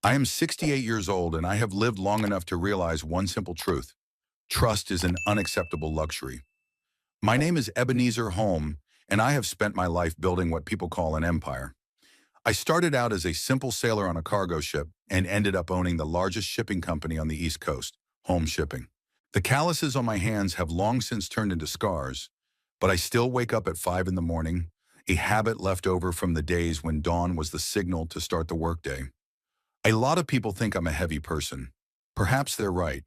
I am 68 years old and I have lived long enough to realize one simple truth. Trust is an unacceptable luxury. My name is Ebenezer Holm, and I have spent my life building what people call an empire. I started out as a simple sailor on a cargo ship and ended up owning the largest shipping company on the East Coast, Holm Shipping. The calluses on my hands have long since turned into scars, but I still wake up at 5 in the morning, a habit left over from the days when dawn was the signal to start the workday. A lot of people think I'm a heavy person. Perhaps they're right.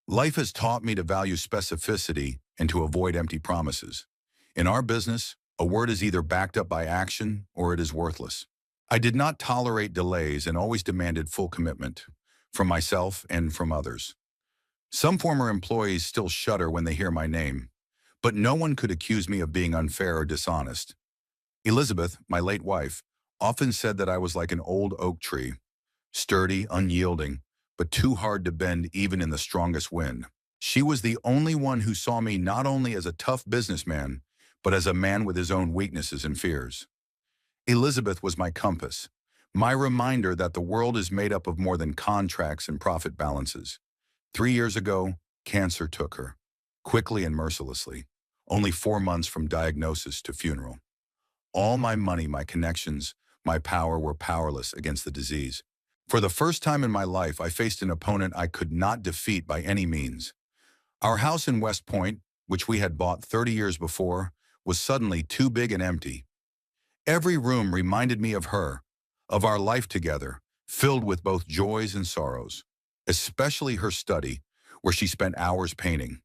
Life has taught me to value specificity and to avoid empty promises. In our business, a word is either backed up by action or it is worthless. I did not tolerate delays and always demanded full commitment from myself and from others. Some former employees still shudder when they hear my name, but no one could accuse me of being unfair or dishonest. Elizabeth, my late wife, often said that I was like an old oak tree, sturdy, unyielding, but too hard to bend even in the strongest wind. She was the only one who saw me not only as a tough businessman, but as a man with his own weaknesses and fears. Elizabeth was my compass, my reminder that the world is made up of more than contracts and profit balances. 3 years ago, cancer took her, quickly and mercilessly, only 4 months from diagnosis to funeral. All my money, my connections, my power were powerless against the disease. For the first time in my life, I faced an opponent I could not defeat by any means. Our house in West Point, which we had bought 30 years before, was suddenly too big and empty. Every room reminded me of her, of our life together, filled with both joys and sorrows, especially her study, where she spent hours painting.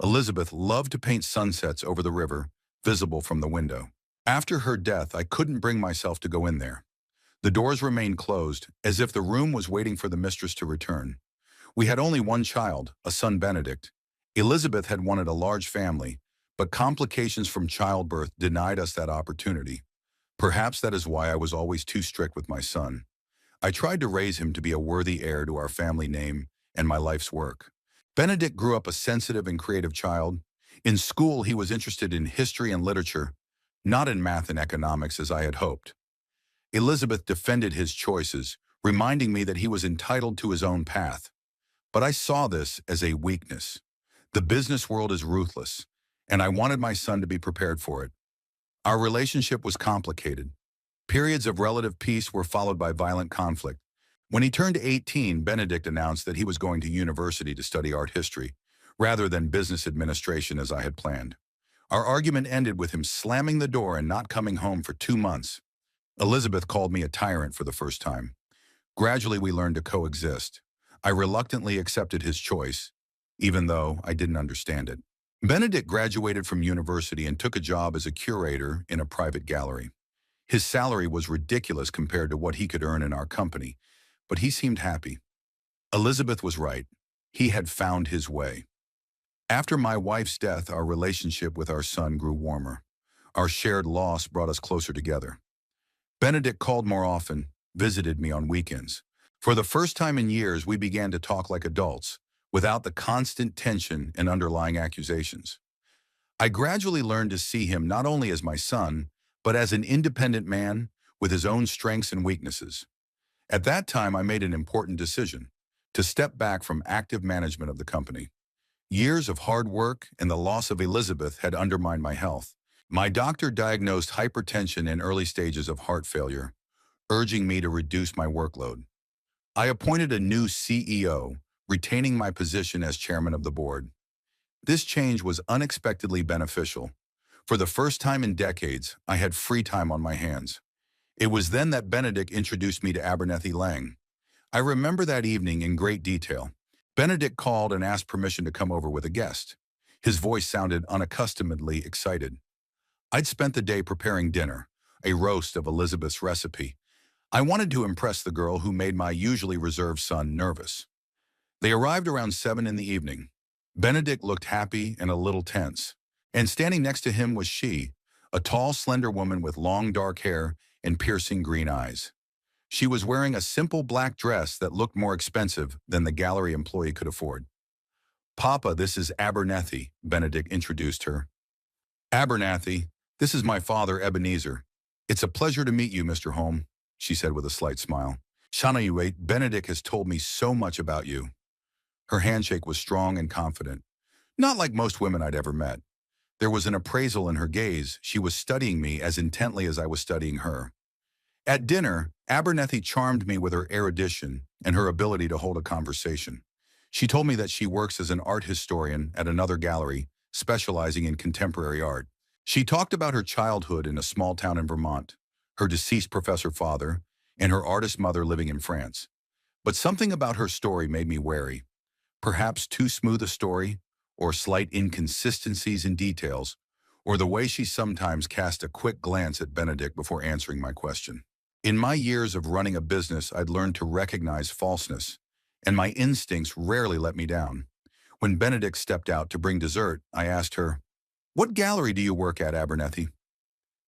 Elizabeth loved to paint sunsets over the river, visible from the window. After her death, I couldn't bring myself to go in there. The doors remained closed, as if the room was waiting for the mistress to return. We had only one child, a son Benedict. Elizabeth had wanted a large family, but complications from childbirth denied us that opportunity. Perhaps that is why I was always too strict with my son. I tried to raise him to be a worthy heir to our family name and my life's work. Benedict grew up a sensitive and creative child. In school, he was interested in history and literature, not in math and economics as I had hoped. Elizabeth defended his choices, reminding me that he was entitled to his own path. But I saw this as a weakness. The business world is ruthless, and I wanted my son to be prepared for it. Our relationship was complicated. Periods of relative peace were followed by violent conflict. When he turned 18, Benedict announced that he was going to university to study art history, rather than business administration as I had planned. Our argument ended with him slamming the door and not coming home for 2 months. Elizabeth called me a tyrant for the first time. Gradually, we learned to coexist. I reluctantly accepted his choice, even though I didn't understand it. Benedict graduated from university and took a job as a curator in a private gallery. His salary was ridiculous compared to what he could earn in our company, but he seemed happy. Elizabeth was right. He had found his way. After my wife's death, our relationship with our son grew warmer. Our shared loss brought us closer together. Benedict called more often, visited me on weekends. For the first time in years, we began to talk like adults, without the constant tension and underlying accusations. I gradually learned to see him not only as my son, but as an independent man with his own strengths and weaknesses. At that time, I made an important decision, to step back from active management of the company. Years of hard work and the loss of Elizabeth had undermined my health. My doctor diagnosed hypertension and early stages of heart failure, urging me to reduce my workload. I appointed a new CEO, retaining my position as chairman of the board. This change was unexpectedly beneficial. For the first time in decades, I had free time on my hands. It was then that Benedict introduced me to Abernethy Lang. I remember that evening in great detail. Benedict called and asked permission to come over with a guest. His voice sounded unaccustomedly excited. I'd spent the day preparing dinner, a roast of Elizabeth's recipe. I wanted to impress the girl who made my usually reserved son nervous. They arrived around 7 in the evening. Benedict looked happy and a little tense, and standing next to him was she, a tall, slender woman with long dark hair and piercing green eyes. She was wearing a simple black dress that looked more expensive than the gallery employee could afford. "Papa, this is Abernethy," Benedict introduced her. "Abernethy, this is my father, Ebenezer. It's a pleasure to meet you, Mr. Holm," she said with a slight smile. Shana, Benedict has told me so much about you. Her handshake was strong and confident, not like most women I'd ever met. There was an appraisal in her gaze. She was studying me as intently as I was studying her. At dinner, Abernethy charmed me with her erudition and her ability to hold a conversation. She told me that she works as an art historian at another gallery, specializing in contemporary art. She talked about her childhood in a small town in Vermont, her deceased professor father, and her artist mother living in France. But something about her story made me wary. Perhaps too smooth a story, or slight inconsistencies in details, or the way she sometimes cast a quick glance at Benedict before answering my question. In my years of running a business, I'd learned to recognize falseness, and my instincts rarely let me down. When Benedict stepped out to bring dessert, I asked her, "What gallery do you work at, Abernethy?"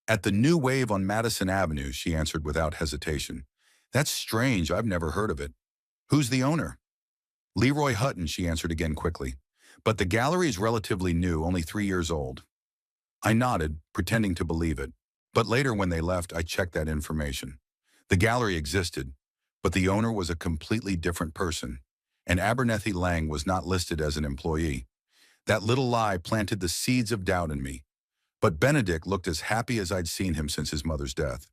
"At the New Wave on Madison Avenue," she answered without hesitation. "That's strange, I've never heard of it. Who's the owner?" "Leroy Hutton," she answered again quickly. "But the gallery is relatively new, only 3 years old." I nodded, pretending to believe it. But later when they left, I checked that information. The gallery existed, but the owner was a completely different person, and Abernethy Lang was not listed as an employee. That little lie planted the seeds of doubt in me. But Benedict looked as happy as I'd seen him since his mother's death.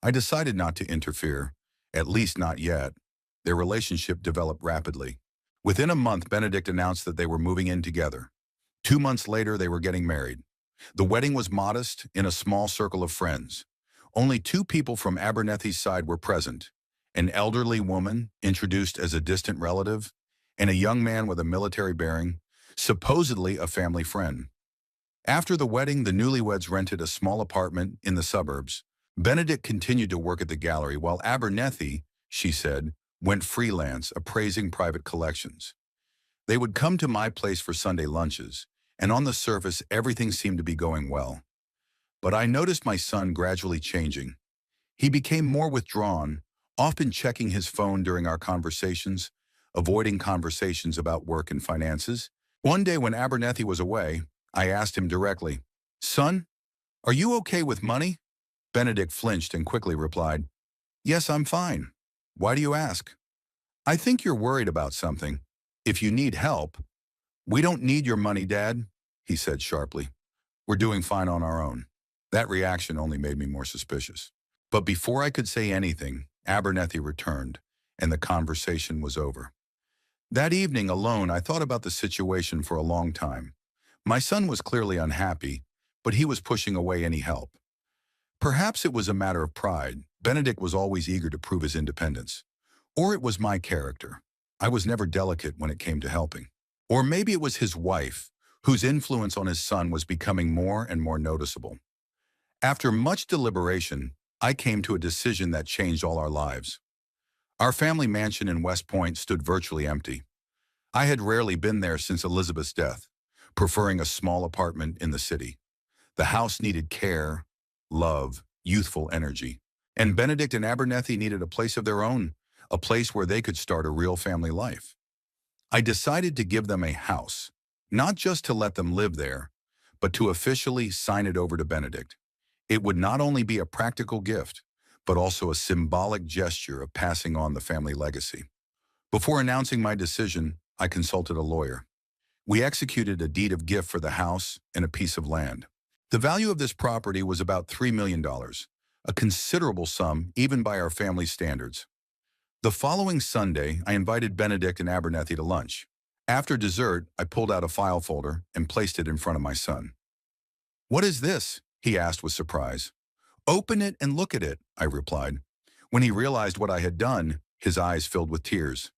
I decided not to interfere, at least not yet. Their relationship developed rapidly. Within a month, Benedict announced that they were moving in together. 2 months later, they were getting married. The wedding was modest, in a small circle of friends. Only 2 people from Abernethy's side were present: an elderly woman, introduced as a distant relative, and a young man with a military bearing, supposedly a family friend. After the wedding, the newlyweds rented a small apartment in the suburbs. Benedict continued to work at the gallery, while Abernethy, she said, went freelance, appraising private collections. They would come to my place for Sunday lunches, and on the surface, everything seemed to be going well. But I noticed my son gradually changing. He became more withdrawn, often checking his phone during our conversations, avoiding conversations about work and finances. One day when Abernethy was away, I asked him directly, "Son, are you okay with money?" Benedict flinched and quickly replied, "Yes, I'm fine. Why do you ask?" "I think you're worried about something. If you need help—" "We don't need your money, Dad," he said sharply. "We're doing fine on our own." That reaction only made me more suspicious. But before I could say anything, Abernethy returned, and the conversation was over. That evening, alone, I thought about the situation for a long time. My son was clearly unhappy, but he was pushing away any help. Perhaps it was a matter of pride. Benedict was always eager to prove his independence. Or it was my character. I was never delicate when it came to helping. Or maybe it was his wife, whose influence on his son was becoming more and more noticeable. After much deliberation, I came to a decision that changed all our lives. Our family mansion in West Point stood virtually empty. I had rarely been there since Elizabeth's death, preferring a small apartment in the city. The house needed care, love, youthful energy. And Benedict and Abernethy needed a place of their own, a place where they could start a real family life. I decided to give them a house, not just to let them live there, but to officially sign it over to Benedict. It would not only be a practical gift, but also a symbolic gesture of passing on the family legacy. Before announcing my decision, I consulted a lawyer. We executed a deed of gift for the house and a piece of land. The value of this property was about $3 million, a considerable sum even by our family standards. The following Sunday, I invited Benedict and Abernethy to lunch. After dessert, I pulled out a file folder and placed it in front of my son. "What is this?" he asked with surprise. "Open it and look at it," I replied. When he realized what I had done, his eyes filled with tears.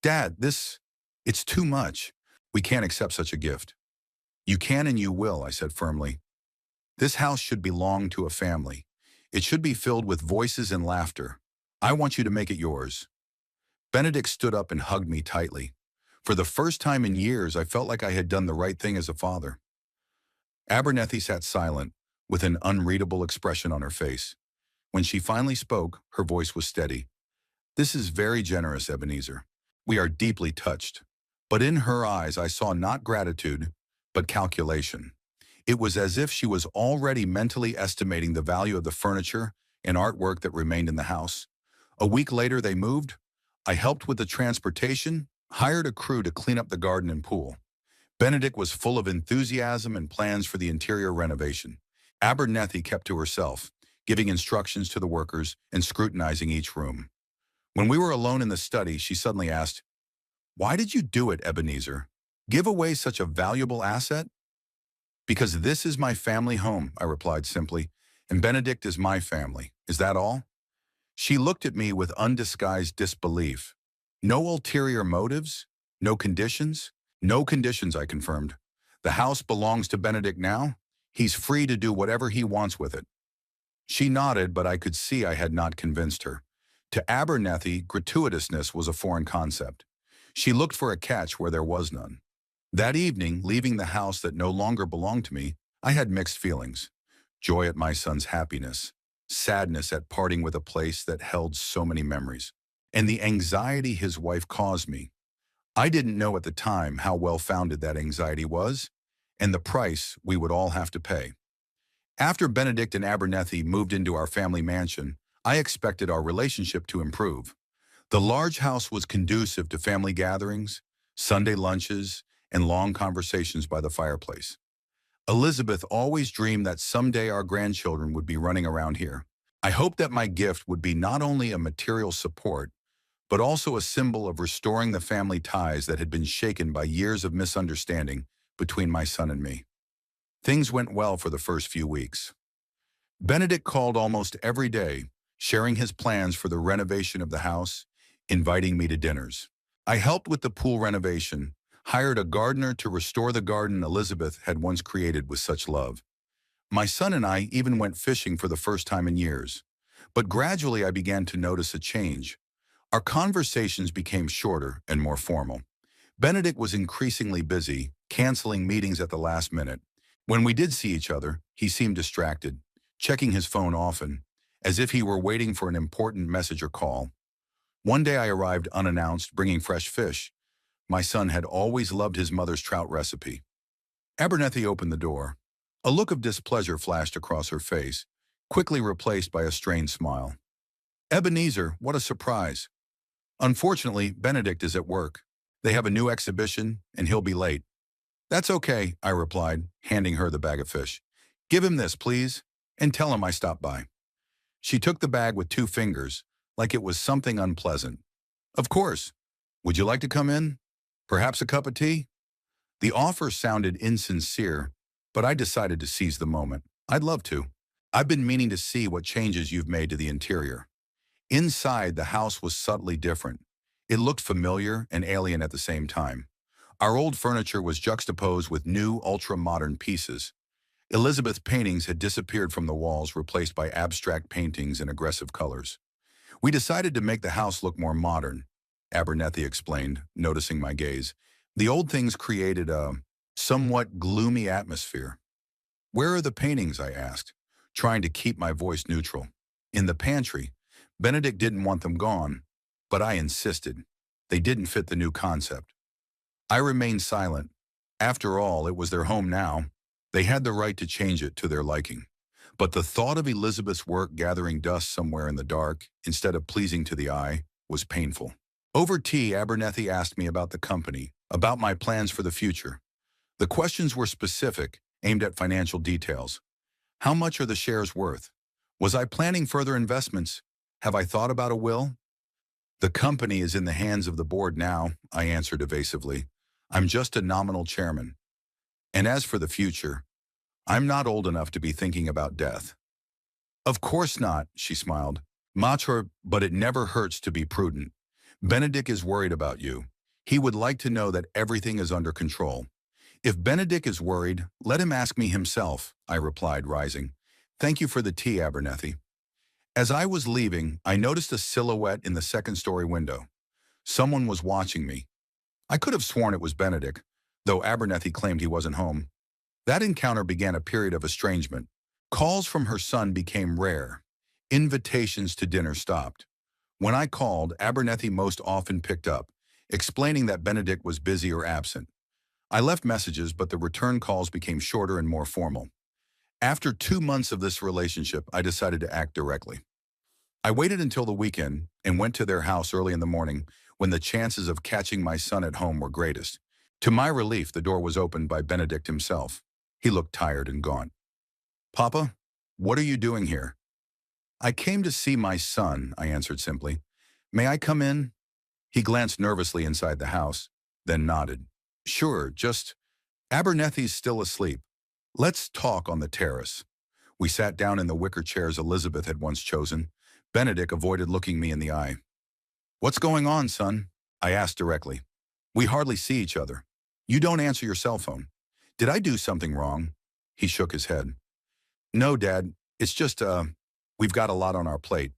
"Dad, it's too much. We can't accept such a gift." "You can and you will," I said firmly. "This house should belong to a family. It should be filled with voices and laughter. I want you to make it yours." Benedict stood up and hugged me tightly. For the first time in years, I felt like I had done the right thing as a father. Abernethy sat silent, with an unreadable expression on her face. When she finally spoke, her voice was steady. "This is very generous, Ebenezer. We are deeply touched." But in her eyes, I saw not gratitude, but calculation. It was as if she was already mentally estimating the value of the furniture and artwork that remained in the house. A week later, they moved. I helped with the transportation, hired a crew to clean up the garden and pool. Benedict was full of enthusiasm and plans for the interior renovation. Abernethy kept to herself, giving instructions to the workers and scrutinizing each room. When we were alone in the study, she suddenly asked, "Why did you do it, Ebenezer? Give away such a valuable asset?" "Because this is my family home," I replied simply, "and Benedict is my family. Is that all?" She looked at me with undisguised disbelief. "No ulterior motives? No conditions?" "No conditions," I confirmed. "The house belongs to Benedict now. He's free to do whatever he wants with it." She nodded, but I could see I had not convinced her. To Abernethy, gratuitousness was a foreign concept. She looked for a catch where there was none. That evening, leaving the house that no longer belonged to me, I had mixed feelings. Joy at my son's happiness, sadness at parting with a place that held so many memories, and the anxiety his wife caused me. I didn't know at the time how well-founded that anxiety was, and the price we would all have to pay. After Benedict and Abernethy moved into our family mansion, I expected our relationship to improve. The large house was conducive to family gatherings, Sunday lunches, and long conversations by the fireplace. Elizabeth always dreamed that someday our grandchildren would be running around here. I hoped that my gift would be not only a material support, but also a symbol of restoring the family ties that had been shaken by years of misunderstanding between my son and me. Things went well for the first few weeks. Benedict called almost every day, sharing his plans for the renovation of the house, inviting me to dinners. I helped with the pool renovation, hired a gardener to restore the garden Elizabeth had once created with such love. My son and I even went fishing for the first time in years. But gradually I began to notice a change. Our conversations became shorter and more formal. Benedict was increasingly busy, canceling meetings at the last minute. When we did see each other, he seemed distracted, checking his phone often, as if he were waiting for an important message or call. One day I arrived unannounced, bringing fresh fish. My son had always loved his mother's trout recipe. Abernethy opened the door. A look of displeasure flashed across her face, quickly replaced by a strained smile. "Ebenezer, what a surprise. Unfortunately, Benedict is at work. They have a new exhibition, and he'll be late." "That's okay," I replied, handing her the bag of fish. "Give him this, please, and tell him I stopped by." She took the bag with 2 fingers, like it was something unpleasant. "Of course. Would you like to come in? Perhaps a cup of tea?" The offer sounded insincere, but I decided to seize the moment. "I'd love to. I've been meaning to see what changes you've made to the interior." Inside, the house was subtly different. It looked familiar and alien at the same time. Our old furniture was juxtaposed with new, ultra-modern pieces. Elizabeth's paintings had disappeared from the walls, replaced by abstract paintings in aggressive colors. "We decided to make the house look more modern," Abernethy explained, noticing my gaze. "The old things created a somewhat gloomy atmosphere." "Where are the paintings?" I asked, trying to keep my voice neutral. "In the pantry. Benedict didn't want them gone, but I insisted. They didn't fit the new concept." I remained silent. After all, it was their home now. They had the right to change it to their liking. But the thought of Elizabeth's work gathering dust somewhere in the dark, instead of pleasing to the eye, was painful. Over tea, Abernethy asked me about the company, about my plans for the future. The questions were specific, aimed at financial details. How much are the shares worth? Was I planning further investments? Have I thought about a will? "The company is in the hands of the board now," I answered evasively. "I'm just a nominal chairman. And as for the future, I'm not old enough to be thinking about death." "Of course not," she smiled. "Mature, but it never hurts to be prudent. Benedict is worried about you. He would like to know that everything is under control." "If Benedict is worried, let him ask me himself," I replied, rising. "Thank you for the tea, Abernethy." As I was leaving, I noticed a silhouette in the second-story window. Someone was watching me. I could have sworn it was Benedict, though Abernethy claimed he wasn't home. That encounter began a period of estrangement. Calls from her son became rare. Invitations to dinner stopped. When I called, Abernethy most often picked up, explaining that Benedict was busy or absent. I left messages, but the return calls became shorter and more formal. After 2 months of this relationship, I decided to act directly. I waited until the weekend and went to their house early in the morning when the chances of catching my son at home were greatest. To my relief, the door was opened by Benedict himself. He looked tired and gaunt. Papa, what are you doing here? I came to see my son, I answered simply. May I come in? He glanced nervously inside the house, then nodded. Sure, just Abernethy's still asleep. Let's talk on the terrace. We sat down in the wicker chairs Elizabeth had once chosen. Benedict avoided looking me in the eye. What's going on, son? I asked directly. We hardly see each other. You don't answer your cell phone. Did I do something wrong? He shook his head. No, Dad. It's just, we've got a lot on our plate.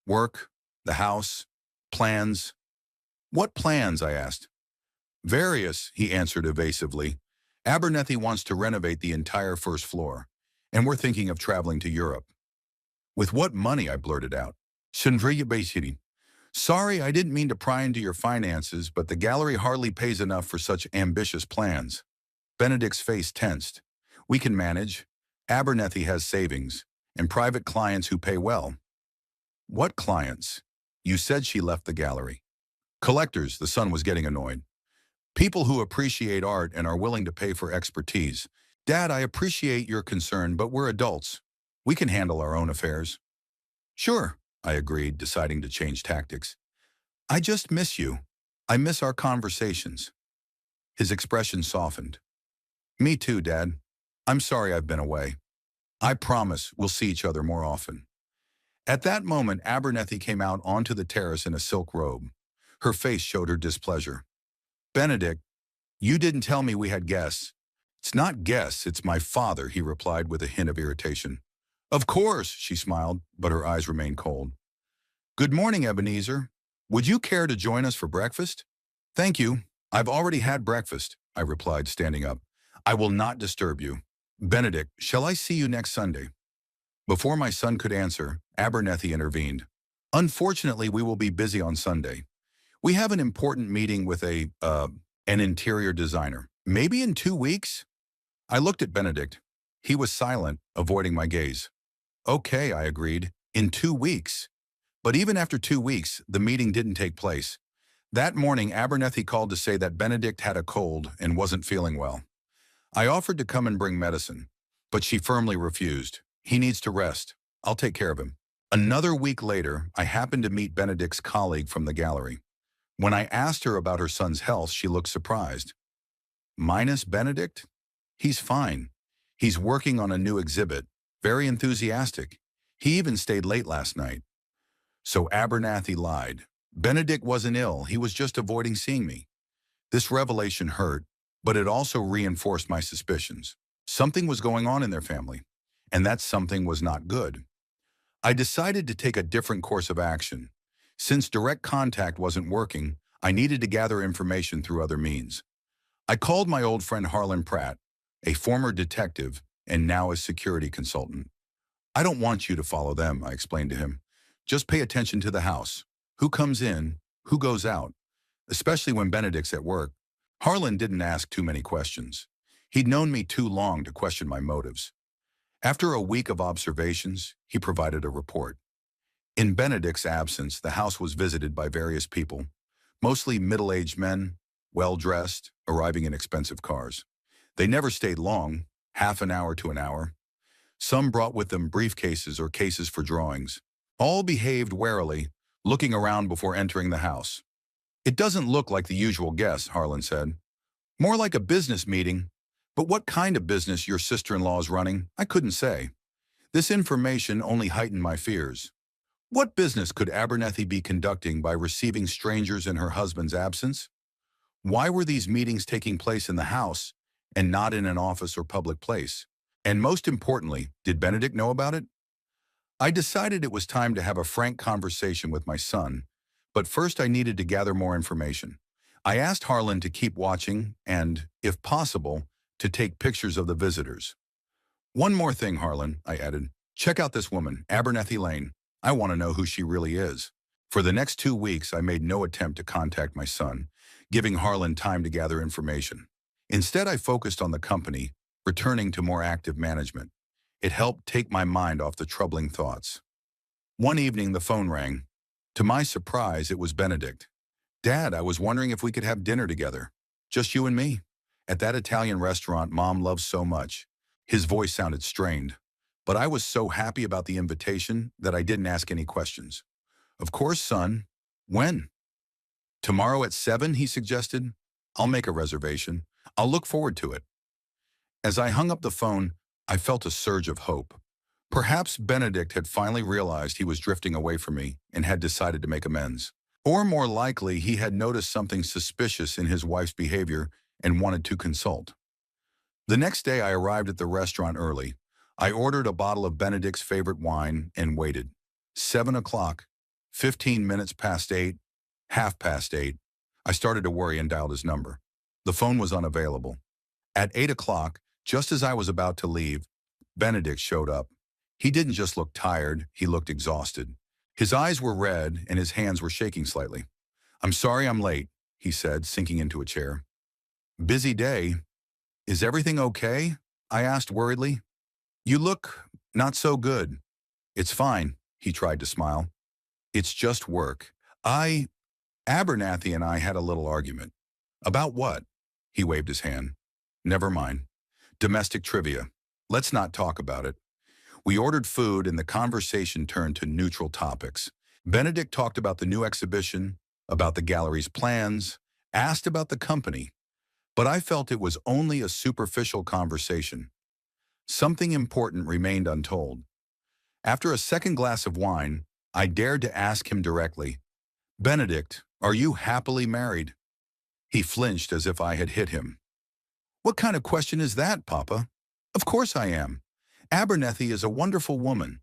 Work, the house, plans. What plans? I asked. Various, he answered evasively. Abernethy wants to renovate the entire first floor, and we're thinking of traveling to Europe. With what money? I blurted out. Sorry, I didn't mean to pry into your finances, but the gallery hardly pays enough for such ambitious plans. Benedict's face tensed. We can manage. Abernethy has savings, and private clients who pay well. What clients? You said she left the gallery. Collectors, the son was getting annoyed. People who appreciate art and are willing to pay for expertise. Dad, I appreciate your concern, but we're adults. We can handle our own affairs. Sure, I agreed, deciding to change tactics. I just miss you. I miss our conversations. His expression softened. Me too, Dad. I'm sorry I've been away. I promise we'll see each other more often. At that moment, Abernethy came out onto the terrace in a silk robe. Her face showed her displeasure. Benedict, you didn't tell me we had guests. It's not guests, it's my father, he replied with a hint of irritation. Of course, she smiled, but her eyes remained cold. Good morning, Ebenezer. Would you care to join us for breakfast? Thank you. I've already had breakfast, I replied, standing up. I will not disturb you. Benedict, shall I see you next Sunday? Before my son could answer, Abernethy intervened. Unfortunately, we will be busy on Sunday. We have an important meeting with an interior designer. Maybe in 2 weeks? I looked at Benedict. He was silent, avoiding my gaze. Okay, I agreed. In 2 weeks. But even after 2 weeks, the meeting didn't take place. That morning, Abernethy called to say that Benedict had a cold and wasn't feeling well. I offered to come and bring medicine, but she firmly refused. He needs to rest. I'll take care of him. Another week later, I happened to meet Benedict's colleague from the gallery. When I asked her about her son's health, she looked surprised. Minus Benedict? He's fine. He's working on a new exhibit, very enthusiastic. He even stayed late last night. So Abernethy lied. Benedict wasn't ill, he was just avoiding seeing me. This revelation hurt, but it also reinforced my suspicions. Something was going on in their family, and that something was not good. I decided to take a different course of action. Since direct contact wasn't working, I needed to gather information through other means. I called my old friend Harlan Pratt, a former detective and now a security consultant. I don't want you to follow them, I explained to him. Just pay attention to the house. Who comes in, who goes out, especially when Benedict's at work. Harlan didn't ask too many questions. He'd known me too long to question my motives. After a week of observations, he provided a report. In Benedict's absence, the house was visited by various people, mostly middle-aged men, well-dressed, arriving in expensive cars. They never stayed long, half an hour to an hour. Some brought with them briefcases or cases for drawings. All behaved warily, looking around before entering the house. It doesn't look like the usual guests, Harlan said. More like a business meeting. But what kind of business your sister-in-law is running, I couldn't say. This information only heightened my fears. What business could Abernethy be conducting by receiving strangers in her husband's absence? Why were these meetings taking place in the house and not in an office or public place? And most importantly, did Benedict know about it? I decided it was time to have a frank conversation with my son, but first I needed to gather more information. I asked Harlan to keep watching and, if possible, to take pictures of the visitors. One more thing, Harlan, I added. Check out this woman, Abernethy Lane. I want to know who she really is. For the next 2 weeks, I made no attempt to contact my son, giving Harlan time to gather information. Instead, I focused on the company, returning to more active management. It helped take my mind off the troubling thoughts. One evening, the phone rang. To my surprise, it was Benedict. Dad, I was wondering if we could have dinner together. Just you and me. At that Italian restaurant Mom loves so much. His voice sounded strained. But I was so happy about the invitation that I didn't ask any questions. Of course, son. When? Tomorrow at 7, he suggested. I'll make a reservation. I'll look forward to it. As I hung up the phone, I felt a surge of hope. Perhaps Benedict had finally realized he was drifting away from me and had decided to make amends. Or more likely, he had noticed something suspicious in his wife's behavior and wanted to consult. The next day, I arrived at the restaurant early. I ordered a bottle of Benedict's favorite wine and waited. 7 o'clock, 15 minutes past 8, 8:30. I started to worry and dialed his number. The phone was unavailable. At 8 o'clock, just as I was about to leave, Benedict showed up. He didn't just look tired, he looked exhausted. His eyes were red and his hands were shaking slightly. I'm sorry I'm late, he said, sinking into a chair. Busy day. Is everything okay? I asked worriedly. You look not so good. It's fine, he tried to smile. It's just work. Abernathy and I had a little argument. About what? He waved his hand. Never mind. Domestic trivia. Let's not talk about it. We ordered food and the conversation turned to neutral topics. Benedict talked about the new exhibition, about the gallery's plans, asked about the company. But I felt it was only a superficial conversation. Something important remained untold. After a second glass of wine, I dared to ask him directly, Benedict, are you happily married? He flinched as if I had hit him. What kind of question is that, Papa? Of course I am. Abernathy is a wonderful woman.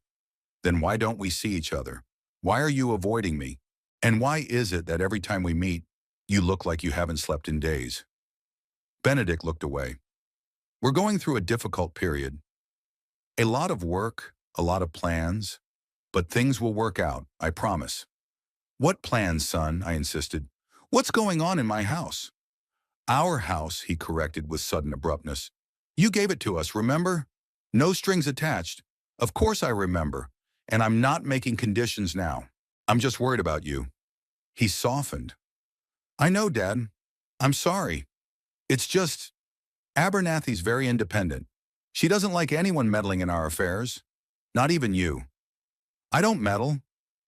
Then why don't we see each other? Why are you avoiding me? And why is it that every time we meet, you look like you haven't slept in days? Benedict looked away. We're going through a difficult period. A lot of work, a lot of plans, but things will work out, I promise. What plans, son? I insisted. What's going on in my house? Our house, he corrected with sudden abruptness. You gave it to us, remember? No strings attached. Of course I remember, and I'm not making conditions now. I'm just worried about you. He softened. I know, Dad. I'm sorry. It's just, Abernathy's very independent. She doesn't like anyone meddling in our affairs. Not even you. I don't meddle.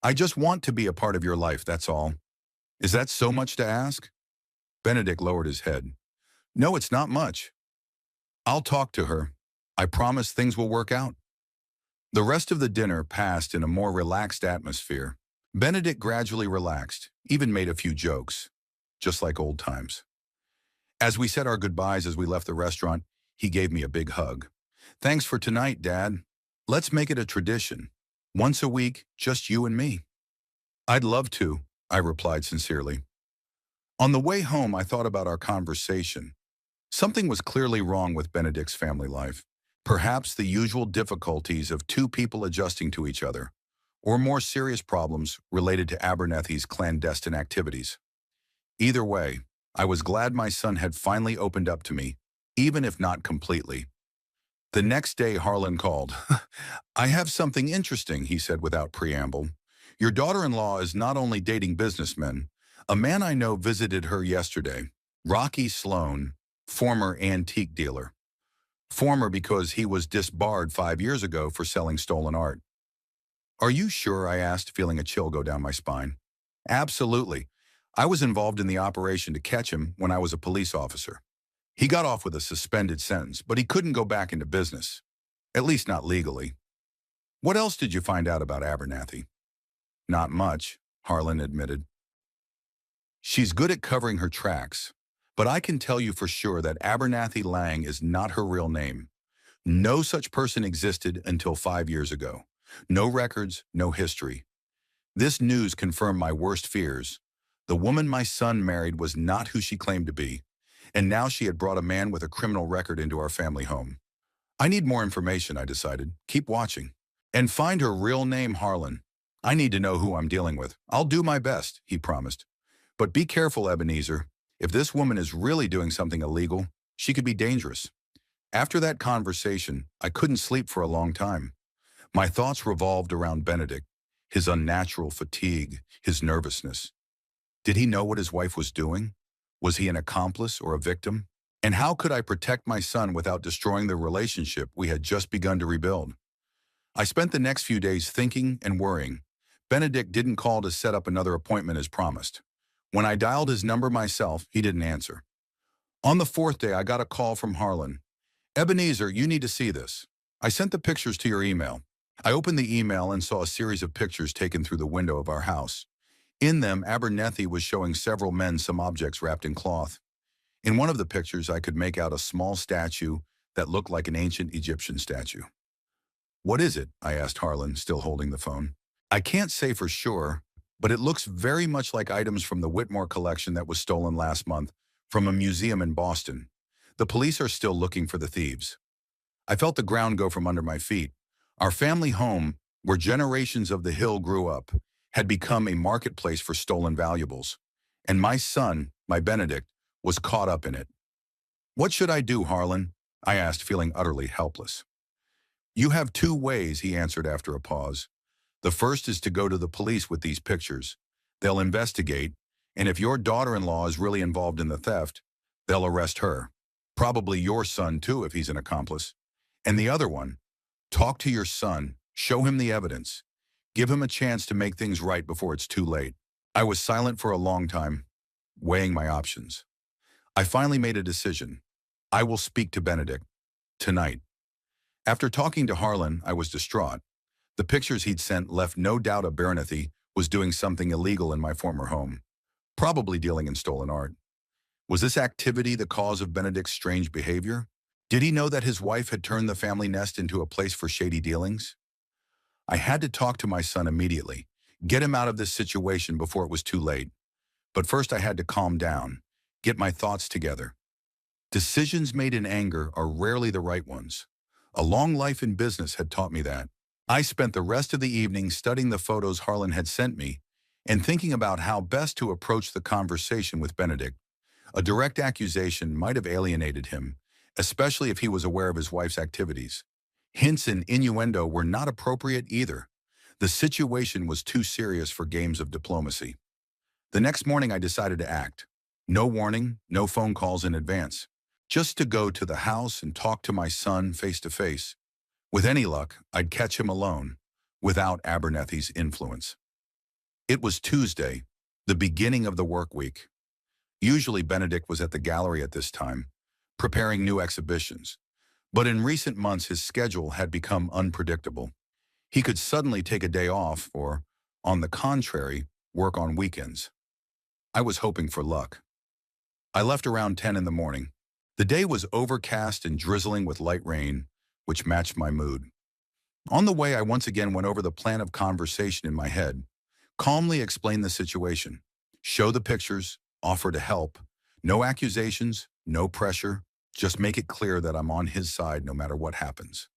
I just want to be a part of your life, that's all. Is that so much to ask? Benedict lowered his head. No, it's not much. I'll talk to her. I promise things will work out. The rest of the dinner passed in a more relaxed atmosphere. Benedict gradually relaxed, even made a few jokes, just like old times. As we said our goodbyes as we left the restaurant, he gave me a big hug. Thanks for tonight, Dad. Let's make it a tradition. Once a week, just you and me. I'd love to, I replied sincerely. On the way home, I thought about our conversation. Something was clearly wrong with Benedict's family life. Perhaps the usual difficulties of two people adjusting to each other, or more serious problems related to Abernathy's clandestine activities. Either way, I was glad my son had finally opened up to me, even if not completely. The next day, Harlan called. I have something interesting, he said without preamble. Your daughter-in-law is not only dating businessmen. A man I know visited her yesterday, Rocky Sloan, former antique dealer. Former because he was disbarred 5 years ago for selling stolen art. Are you sure? I asked, feeling a chill go down my spine. Absolutely. I was involved in the operation to catch him when I was a police officer. He got off with a suspended sentence, but he couldn't go back into business. At least not legally. What else did you find out about Abernathy? Not much, Harlan admitted. She's good at covering her tracks, but I can tell you for sure that Abernathy Lang is not her real name. No such person existed until 5 years ago. No records, no history. This news confirmed my worst fears. The woman my son married was not who she claimed to be, and now she had brought a man with a criminal record into our family home. I need more information, I decided. Keep watching. And find her real name, Harlan. I need to know who I'm dealing with. I'll do my best, he promised. But be careful, Ebenezer. If this woman is really doing something illegal, she could be dangerous. After that conversation, I couldn't sleep for a long time. My thoughts revolved around Benedict. his unnatural fatigue, his nervousness. Did he know what his wife was doing? Was he an accomplice or a victim? And how could I protect my son without destroying the relationship we had just begun to rebuild? I spent the next few days thinking and worrying. Benedict didn't call to set up another appointment as promised. When I dialed his number myself, he didn't answer. On the fourth day, I got a call from Harlan. Ebenezer, you need to see this. I sent the pictures to your email. I opened the email and saw a series of pictures taken through the window of our house. In them, Abernethy was showing several men some objects wrapped in cloth. In one of the pictures, I could make out a small statue that looked like an ancient Egyptian statue. What is it? I asked Harlan, still holding the phone. I can't say for sure, but it looks very much like items from the Whitmore collection that was stolen last month from a museum in Boston. The police are still looking for the thieves. I felt the ground go from under my feet. Our family home, where generations of the Hill grew up, had become a marketplace for stolen valuables. And my son, my Benedict, was caught up in it. What should I do, Harlan? I asked, feeling utterly helpless. You have two ways, he answered after a pause. The first is to go to the police with these pictures. They'll investigate, and if your daughter-in-law is really involved in the theft, they'll arrest her. Probably your son, too, if he's an accomplice. And the other one, talk to your son, show him the evidence. Give him a chance to make things right before it's too late. I was silent for a long time, weighing my options. I finally made a decision. I will speak to Benedict. Tonight. After talking to Harlan, I was distraught. The pictures he'd sent left no doubt Abernethy was doing something illegal in my former home, probably dealing in stolen art. Was this activity the cause of Benedict's strange behavior? Did he know that his wife had turned the family nest into a place for shady dealings? I had to talk to my son immediately, get him out of this situation before it was too late. But first I had to calm down, get my thoughts together. Decisions made in anger are rarely the right ones. A long life in business had taught me that. I spent the rest of the evening studying the photos Harlan had sent me and thinking about how best to approach the conversation with Benedict. A direct accusation might have alienated him, especially if he was aware of his wife's activities. Hints and innuendo were not appropriate either. The situation was too serious for games of diplomacy. The next morning I decided to act. No warning, no phone calls in advance. Just to go to the house and talk to my son face to face. With any luck, I'd catch him alone, without Abernethy's influence. It was Tuesday, the beginning of the work week. Usually Benedict was at the gallery at this time, preparing new exhibitions. But in recent months his schedule had become unpredictable. He could suddenly take a day off or, on the contrary, work on weekends. I was hoping for luck. I left around 10 in the morning. The day was overcast and drizzling with light rain, which matched my mood. On the way, I once again went over the plan of conversation in my head, calmly explained the situation, show the pictures, offer to help, no accusations, no pressure, just make it clear that I'm on his side no matter what happens.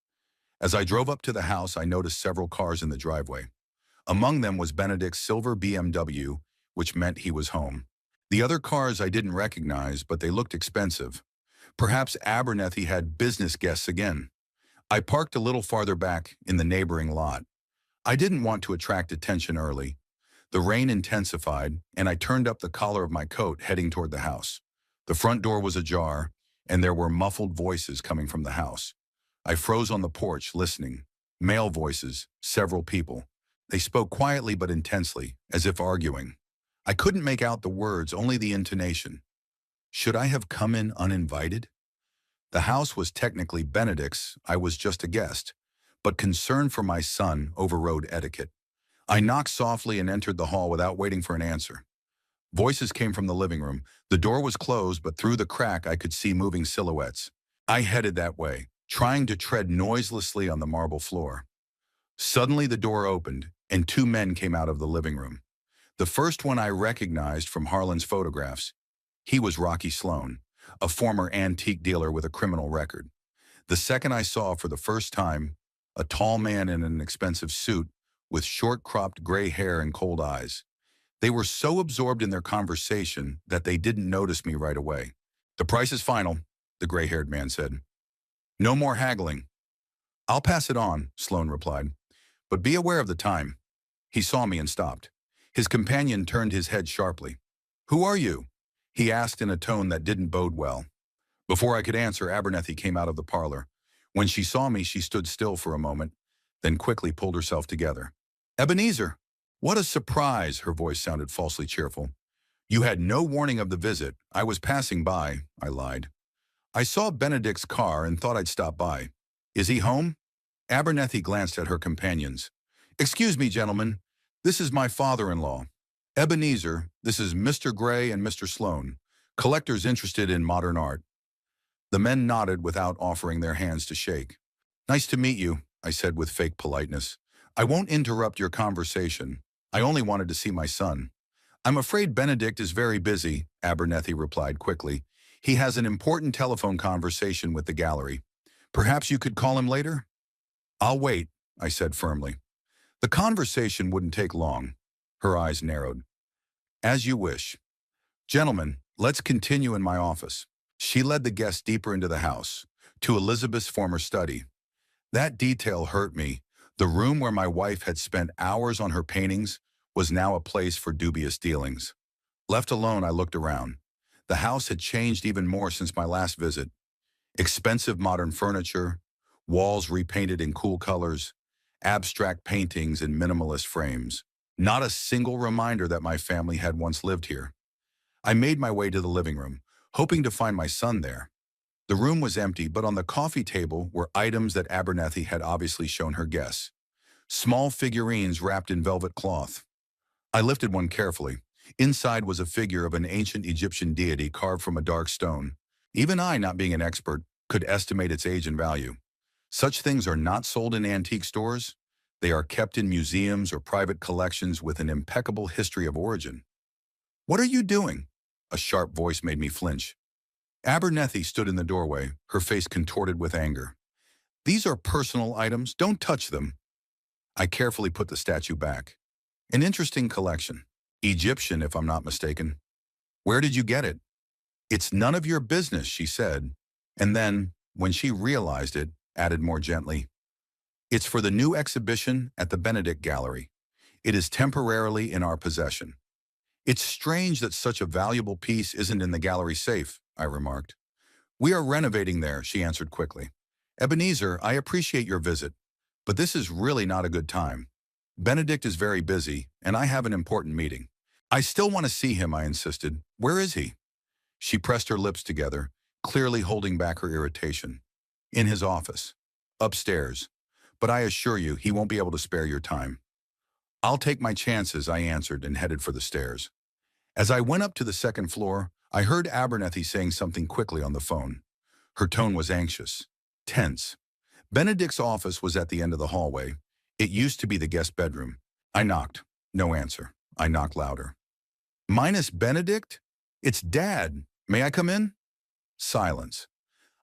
As I drove up to the house, I noticed several cars in the driveway. Among them was Benedict's silver BMW, which meant he was home. The other cars I didn't recognize, but they looked expensive. Perhaps Abernethy had business guests again. I parked a little farther back in the neighboring lot. I didn't want to attract attention early. The rain intensified, and I turned up the collar of my coat heading toward the house. The front door was ajar, and there were muffled voices coming from the house. I froze on the porch, listening. Male voices, several people. They spoke quietly but intensely, as if arguing. I couldn't make out the words, only the intonation. Should I have come in uninvited? The house was technically Benedict's, I was just a guest, but concern for my son overrode etiquette. I knocked softly and entered the hall without waiting for an answer. Voices came from the living room. The door was closed, but through the crack I could see moving silhouettes. I headed that way, trying to tread noiselessly on the marble floor. Suddenly the door opened, and two men came out of the living room. The first one I recognized from Harlan's photographs. He was Rocky Sloan, a former antique dealer with a criminal record. The second I saw for the first time, a tall man in an expensive suit with short-cropped gray hair and cold eyes. They were so absorbed in their conversation that they didn't notice me right away. "The price is final," the gray-haired man said. "No more haggling." "I'll pass it on," Sloan replied. "But be aware of the time." He saw me and stopped. His companion turned his head sharply. "Who are you?" he asked in a tone that didn't bode well. Before I could answer, Abernethy came out of the parlor. When she saw me, she stood still for a moment, then quickly pulled herself together. "Ebenezer! What a surprise!" Her voice sounded falsely cheerful. "You had no warning of the visit. I was passing by," I lied. "I saw Benedict's car and thought I'd stop by. Is he home?" Abernethy glanced at her companions. "Excuse me, gentlemen. This is my father-in-law. Ebenezer, this is Mr. Gray and Mr. Sloane, collectors interested in modern art." The men nodded without offering their hands to shake. "Nice to meet you," I said with fake politeness. "I won't interrupt your conversation. I only wanted to see my son." "I'm afraid Benedict is very busy," Abernethy replied quickly. "He has an important telephone conversation with the gallery. Perhaps you could call him later?" "I'll wait," I said firmly. The conversation wouldn't take long. Her eyes narrowed. "As you wish. Gentlemen, let's continue in my office." She led the guests deeper into the house, to Elizabeth's former study. That detail hurt me. The room where my wife had spent hours on her paintings was now a place for dubious dealings. Left alone, I looked around. The house had changed even more since my last visit. Expensive modern furniture, walls repainted in cool colors, abstract paintings in minimalist frames. Not a single reminder that my family had once lived here. I made my way to the living room, hoping to find my son there. The room was empty, but on the coffee table were items that Abernethy had obviously shown her guests. Small figurines wrapped in velvet cloth. I lifted one carefully. Inside was a figure of an ancient Egyptian deity carved from a dark stone. Even I, not being an expert, could estimate its age and value. Such things are not sold in antique stores. They are kept in museums or private collections with an impeccable history of origin. "What are you doing?" A sharp voice made me flinch. Abernethy stood in the doorway, her face contorted with anger. "These are personal items. Don't touch them." I carefully put the statue back. "An interesting collection. Egyptian, if I'm not mistaken. Where did you get it?" "It's none of your business," she said, and then, when she realized it, added more gently, "It's for the new exhibition at the Benedict Gallery. It is temporarily in our possession." "It's strange that such a valuable piece isn't in the gallery safe," I remarked. "We are renovating there," she answered quickly. "Ebenezer, I appreciate your visit, but this is really not a good time. Benedict is very busy, and I have an important meeting." "I still want to see him," I insisted. "Where is he?" She pressed her lips together, clearly holding back her irritation. "In his office. Upstairs. But I assure you, he won't be able to spare your time." "I'll take my chances," I answered and headed for the stairs. As I went up to the second floor, I heard Abernethy saying something quickly on the phone. Her tone was anxious, tense. Benedict's office was at the end of the hallway. It used to be the guest bedroom. I knocked. No answer. I knocked louder. "Minus Benedict? It's Dad. May I come in?" Silence.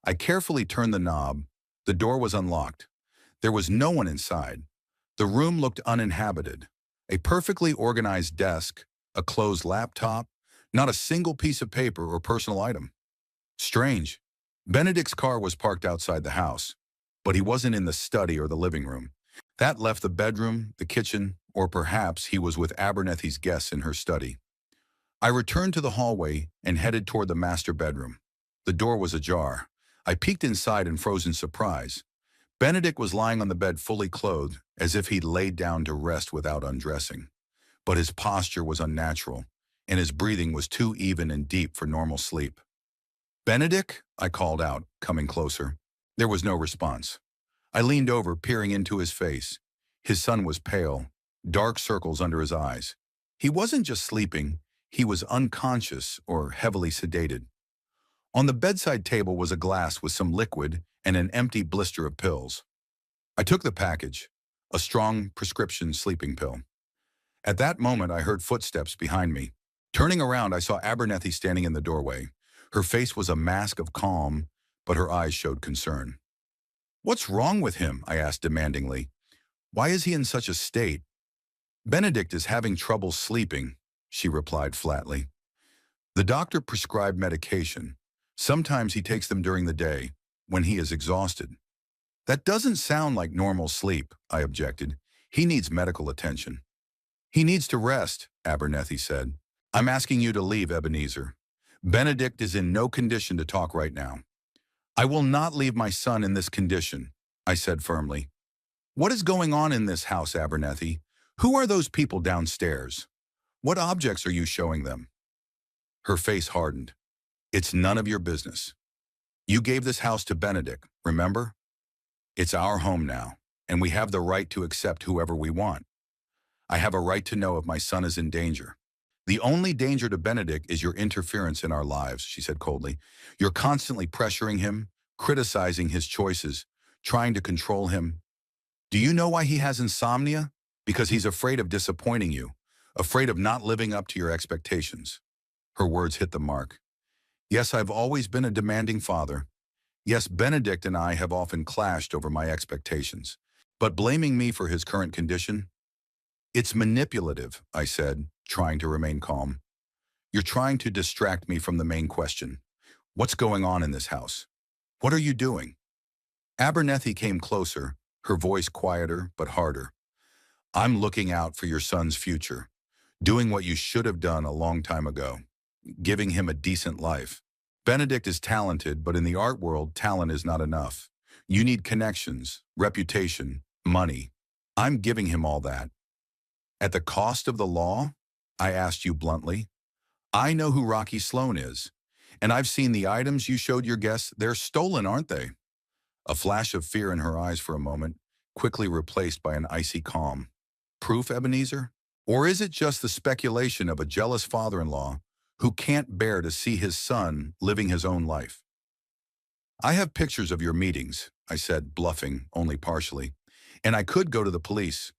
I carefully turned the knob. The door was unlocked. There was no one inside. The room looked uninhabited. A perfectly organized desk, a closed laptop, not a single piece of paper or personal item. Strange. Benedict's car was parked outside the house, but he wasn't in the study or the living room. That left the bedroom, the kitchen, or perhaps he was with Abernethy's guests in her study. I returned to the hallway and headed toward the master bedroom. The door was ajar. I peeked inside and froze in surprise. Benedict was lying on the bed fully clothed, as if he'd laid down to rest without undressing. But his posture was unnatural, and his breathing was too even and deep for normal sleep. "Benedict?" I called out, coming closer. There was no response. I leaned over, peering into his face. His son was pale, dark circles under his eyes. He wasn't just sleeping, he was unconscious or heavily sedated. On the bedside table was a glass with some liquid and an empty blister of pills. I took the package, a strong prescription sleeping pill. At that moment, I heard footsteps behind me. Turning around, I saw Abernethy standing in the doorway. Her face was a mask of calm, but her eyes showed concern. "What's wrong with him?" I asked demandingly. "Why is he in such a state?" "Benedict is having trouble sleeping," she replied flatly. "The doctor prescribed medication. Sometimes he takes them during the day, when he is exhausted." "That doesn't sound like normal sleep," I objected. "He needs medical attention." He needs to rest, Abernethy said. I'm asking you to leave, Ebenezer. Benedict is in no condition to talk right now. I will not leave my son in this condition, I said firmly. What is going on in this house, Abernethy? Who are those people downstairs? What objects are you showing them? Her face hardened. It's none of your business. You gave this house to Benedict, remember? It's our home now, and we have the right to accept whoever we want. I have a right to know if my son is in danger. The only danger to Benedict is your interference in our lives, she said coldly. You're constantly pressuring him, criticizing his choices, trying to control him. Do you know why he has insomnia? Because he's afraid of disappointing you, afraid of not living up to your expectations. Her words hit the mark. Yes, I've always been a demanding father. Yes, Benedict and I have often clashed over my expectations. But blaming me for his current condition? It's manipulative, I said, trying to remain calm. You're trying to distract me from the main question. What's going on in this house? What are you doing? Abernethy came closer, her voice quieter but harder. I'm looking out for your son's future, doing what you should have done a long time ago, giving him a decent life. Benedict is talented, but in the art world, talent is not enough. You need connections, reputation, money. I'm giving him all that. At the cost of the law? I asked you bluntly. I know who Rocky Sloan is, and I've seen the items you showed your guests. They're stolen, aren't they? A flash of fear in her eyes for a moment, quickly replaced by an icy calm. Proof, Ebenezer? Or is it just the speculation of a jealous father-in-law who can't bear to see his son living his own life? I have pictures of your meetings, I said, bluffing only partially, and I could go to the police.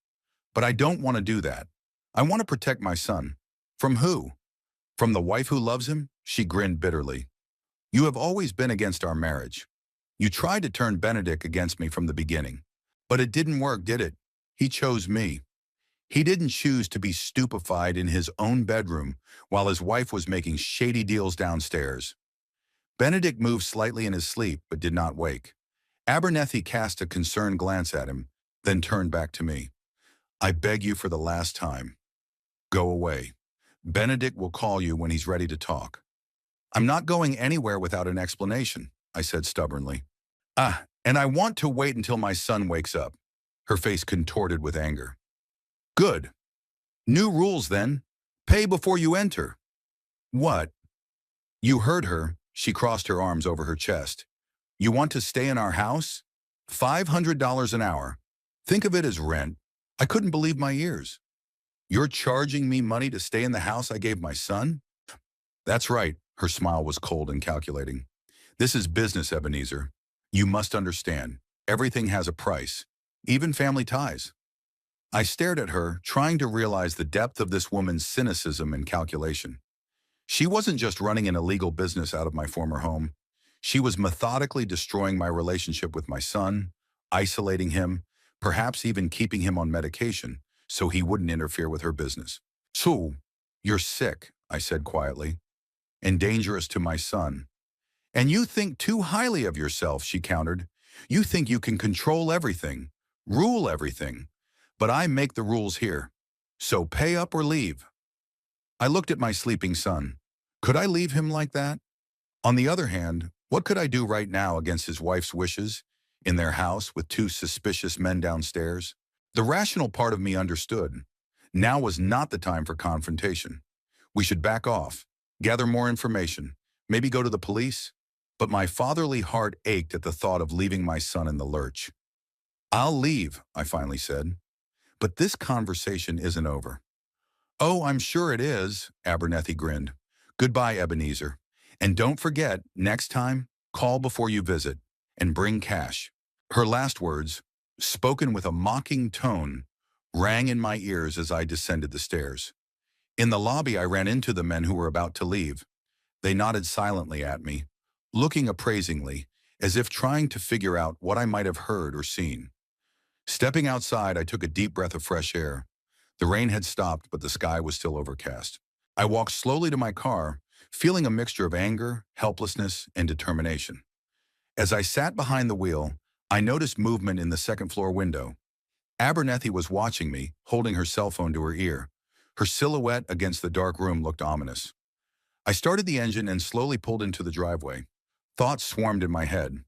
But I don't want to do that. I want to protect my son. From who? From the wife who loves him? She grinned bitterly. You have always been against our marriage. You tried to turn Benedict against me from the beginning. But it didn't work, did it? He chose me. He didn't choose to be stupefied in his own bedroom while his wife was making shady deals downstairs. Benedict moved slightly in his sleep but did not wake. Abernethy cast a concerned glance at him, then turned back to me. I beg you for the last time. Go away. Benedict will call you when he's ready to talk. I'm not going anywhere without an explanation, I said stubbornly. And I want to wait until my son wakes up. Her face contorted with anger. Good. New rules then. Pay before you enter. What? You heard her. She crossed her arms over her chest. You want to stay in our house? $500 an hour. Think of it as rent. I couldn't believe my ears. You're charging me money to stay in the house I gave my son? That's right. Her smile was cold and calculating. This is business, Ebenezer. You must understand. Everything has a price, even family ties. I stared at her, trying to realize the depth of this woman's cynicism and calculation. She wasn't just running an illegal business out of my former home. She was methodically destroying my relationship with my son, isolating him, perhaps even keeping him on medication so he wouldn't interfere with her business. So, you're sick, I said quietly, and dangerous to my son. And you think too highly of yourself, she countered. You think you can control everything, rule everything. But I make the rules here. So pay up or leave. I looked at my sleeping son. Could I leave him like that? On the other hand, what could I do right now against his wife's wishes, in their house with two suspicious men downstairs? The rational part of me understood. Now was not the time for confrontation. We should back off, gather more information, maybe go to the police. But my fatherly heart ached at the thought of leaving my son in the lurch. I'll leave, I finally said. But this conversation isn't over. Oh, I'm sure it is, Abernethy grinned. Goodbye, Ebenezer. And don't forget, next time, call before you visit, and bring cash. Her last words, spoken with a mocking tone, rang in my ears as I descended the stairs. In the lobby, I ran into the men who were about to leave. They nodded silently at me, looking appraisingly, as if trying to figure out what I might have heard or seen. Stepping outside, I took a deep breath of fresh air. The rain had stopped, but the sky was still overcast. I walked slowly to my car, feeling a mixture of anger, helplessness, and determination. As I sat behind the wheel, I noticed movement in the second-floor window. Abernethy was watching me, holding her cell phone to her ear. Her silhouette against the dark room looked ominous. I started the engine and slowly pulled into the driveway. Thoughts swarmed in my head.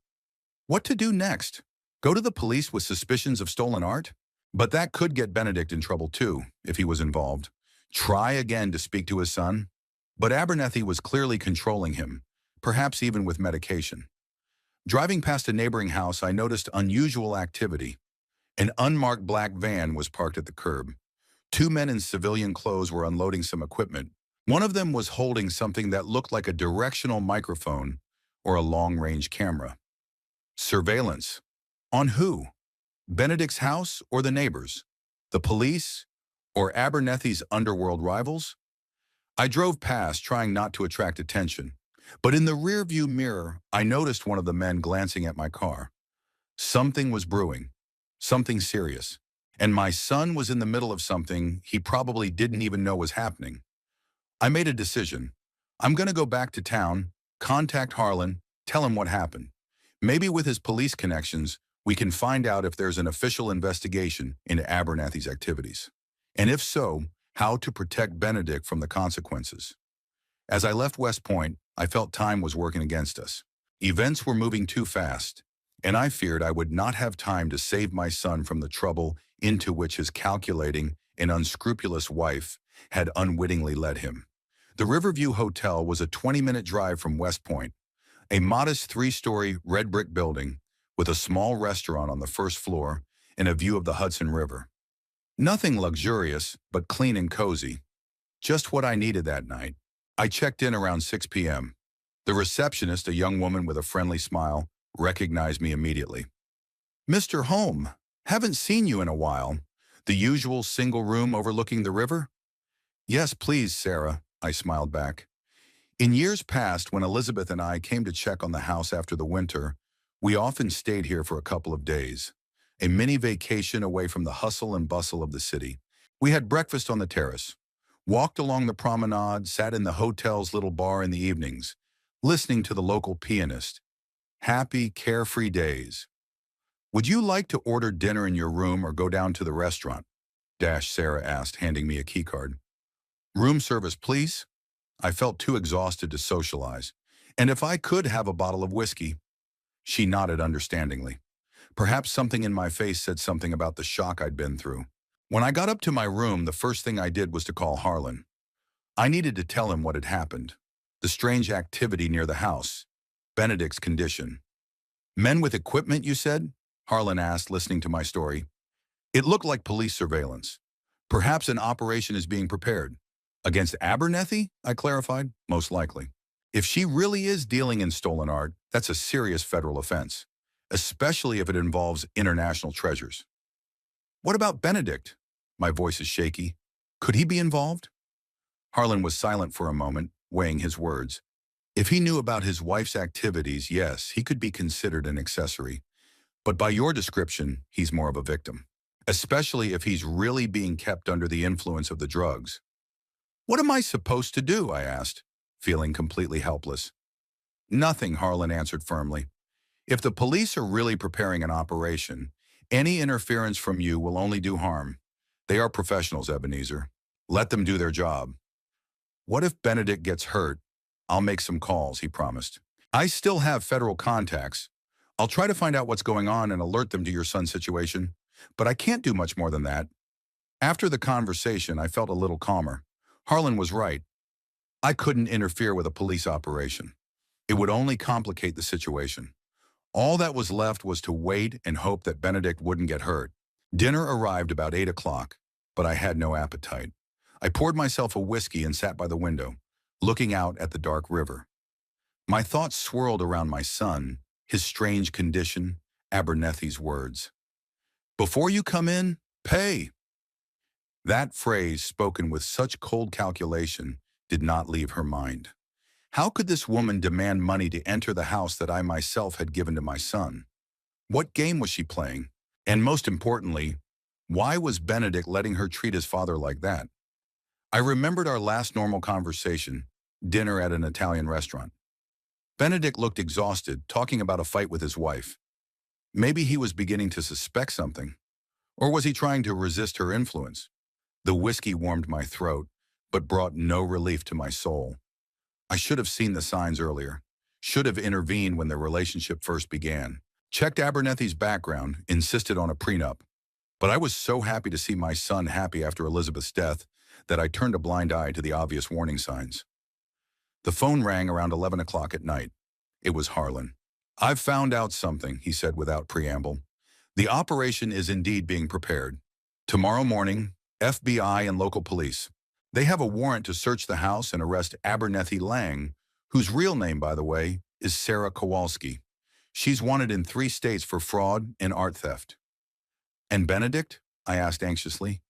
What to do next? Go to the police with suspicions of stolen art? But that could get Benedict in trouble too, if he was involved. Try again to speak to his son? But Abernethy was clearly controlling him, perhaps even with medication. Driving past a neighboring house, I noticed unusual activity. An unmarked black van was parked at the curb. Two men in civilian clothes were unloading some equipment. One of them was holding something that looked like a directional microphone or a long-range camera. Surveillance. On who? Benedict's house or the neighbors? The police or Abernethy's underworld rivals? I drove past, trying not to attract attention. But in the rearview mirror, I noticed one of the men glancing at my car. Something was brewing. Something serious. And my son was in the middle of something he probably didn't even know was happening. I made a decision. I'm going to go back to town, contact Harlan, tell him what happened. Maybe with his police connections, we can find out if there's an official investigation into Abernethy's activities. And if so, how to protect Benedict from the consequences. As I left West Point, I felt time was working against us. Events were moving too fast, and I feared I would not have time to save my son from the trouble into which his calculating and unscrupulous wife had unwittingly led him. The Riverview Hotel was a 20-minute drive from West Point, a modest 3-story red brick building with a small restaurant on the first floor and a view of the Hudson River. Nothing luxurious, but clean and cozy. Just what I needed that night. I checked in around 6 p.m. The receptionist, a young woman with a friendly smile, recognized me immediately. "Mr. Holm, haven't seen you in a while. The usual single room overlooking the river?" "Yes, please, Sarah," I smiled back. In years past, when Elizabeth and I came to check on the house after the winter, we often stayed here for a couple of days. A mini vacation away from the hustle and bustle of the city. We had breakfast on the terrace, walked along the promenade, sat in the hotel's little bar in the evenings, listening to the local pianist. Happy, carefree days. "Would you like to order dinner in your room or go down to the restaurant?" Sarah asked, handing me a keycard. "Room service, please." I felt too exhausted to socialize. "And if I could have a bottle of whiskey." She nodded understandingly. Perhaps something in my face said something about the shock I'd been through. When I got up to my room, the first thing I did was to call Harlan. I needed to tell him what had happened. The strange activity near the house. Benedict's condition. "Men with equipment, you said?" Harlan asked, listening to my story. "It looked like police surveillance. Perhaps an operation is being prepared." "Against Abernethy?" I clarified. "Most likely. If she really is dealing in stolen art, that's a serious federal offense, especially if it involves international treasures." "What about Benedict?" My voice is shaky. "Could he be involved?" Harlan was silent for a moment, weighing his words. If he knew about his wife's activities, yes, he could be considered an accessory. But by your description, he's more of a victim, especially if he's really being kept under the influence of the drugs. "What am I supposed to do?" I asked, feeling completely helpless. "Nothing," Harlan answered firmly. "If the police are really preparing an operation, any interference from you will only do harm. They are professionals, Ebenezer. Let them do their job." "What if Benedict gets hurt?" "I'll make some calls," he promised. "I still have federal contacts. I'll try to find out what's going on and alert them to your son's situation. But I can't do much more than that." After the conversation, I felt a little calmer. Harlan was right. I couldn't interfere with a police operation. It would only complicate the situation. All that was left was to wait and hope that Benedict wouldn't get hurt. Dinner arrived about 8 o'clock, but I had no appetite. I poured myself a whiskey and sat by the window, looking out at the dark river. My thoughts swirled around my son, his strange condition, Abernethy's words. "Before you come in, pay." That phrase, spoken with such cold calculation, did not leave her mind. How could this woman demand money to enter the house that I myself had given to my son? What game was she playing? And most importantly, why was Benedict letting her treat his father like that? I remembered our last normal conversation, dinner at an Italian restaurant. Benedict looked exhausted, talking about a fight with his wife. Maybe he was beginning to suspect something. Or was he trying to resist her influence? The whiskey warmed my throat, but brought no relief to my soul. I should have seen the signs earlier. Should have intervened when their relationship first began. Checked Abernethy's background, insisted on a prenup. But I was so happy to see my son happy after Elizabeth's death that I turned a blind eye to the obvious warning signs. The phone rang around 11 o'clock at night. It was Harlan. "I've found out something," he said without preamble. "The operation is indeed being prepared. Tomorrow morning, FBI and local police. They have a warrant to search the house and arrest Abernethy Lang, whose real name, by the way, is Sarah Kowalski. She's wanted in 3 states for fraud and art theft." "And Benedict?" I asked anxiously.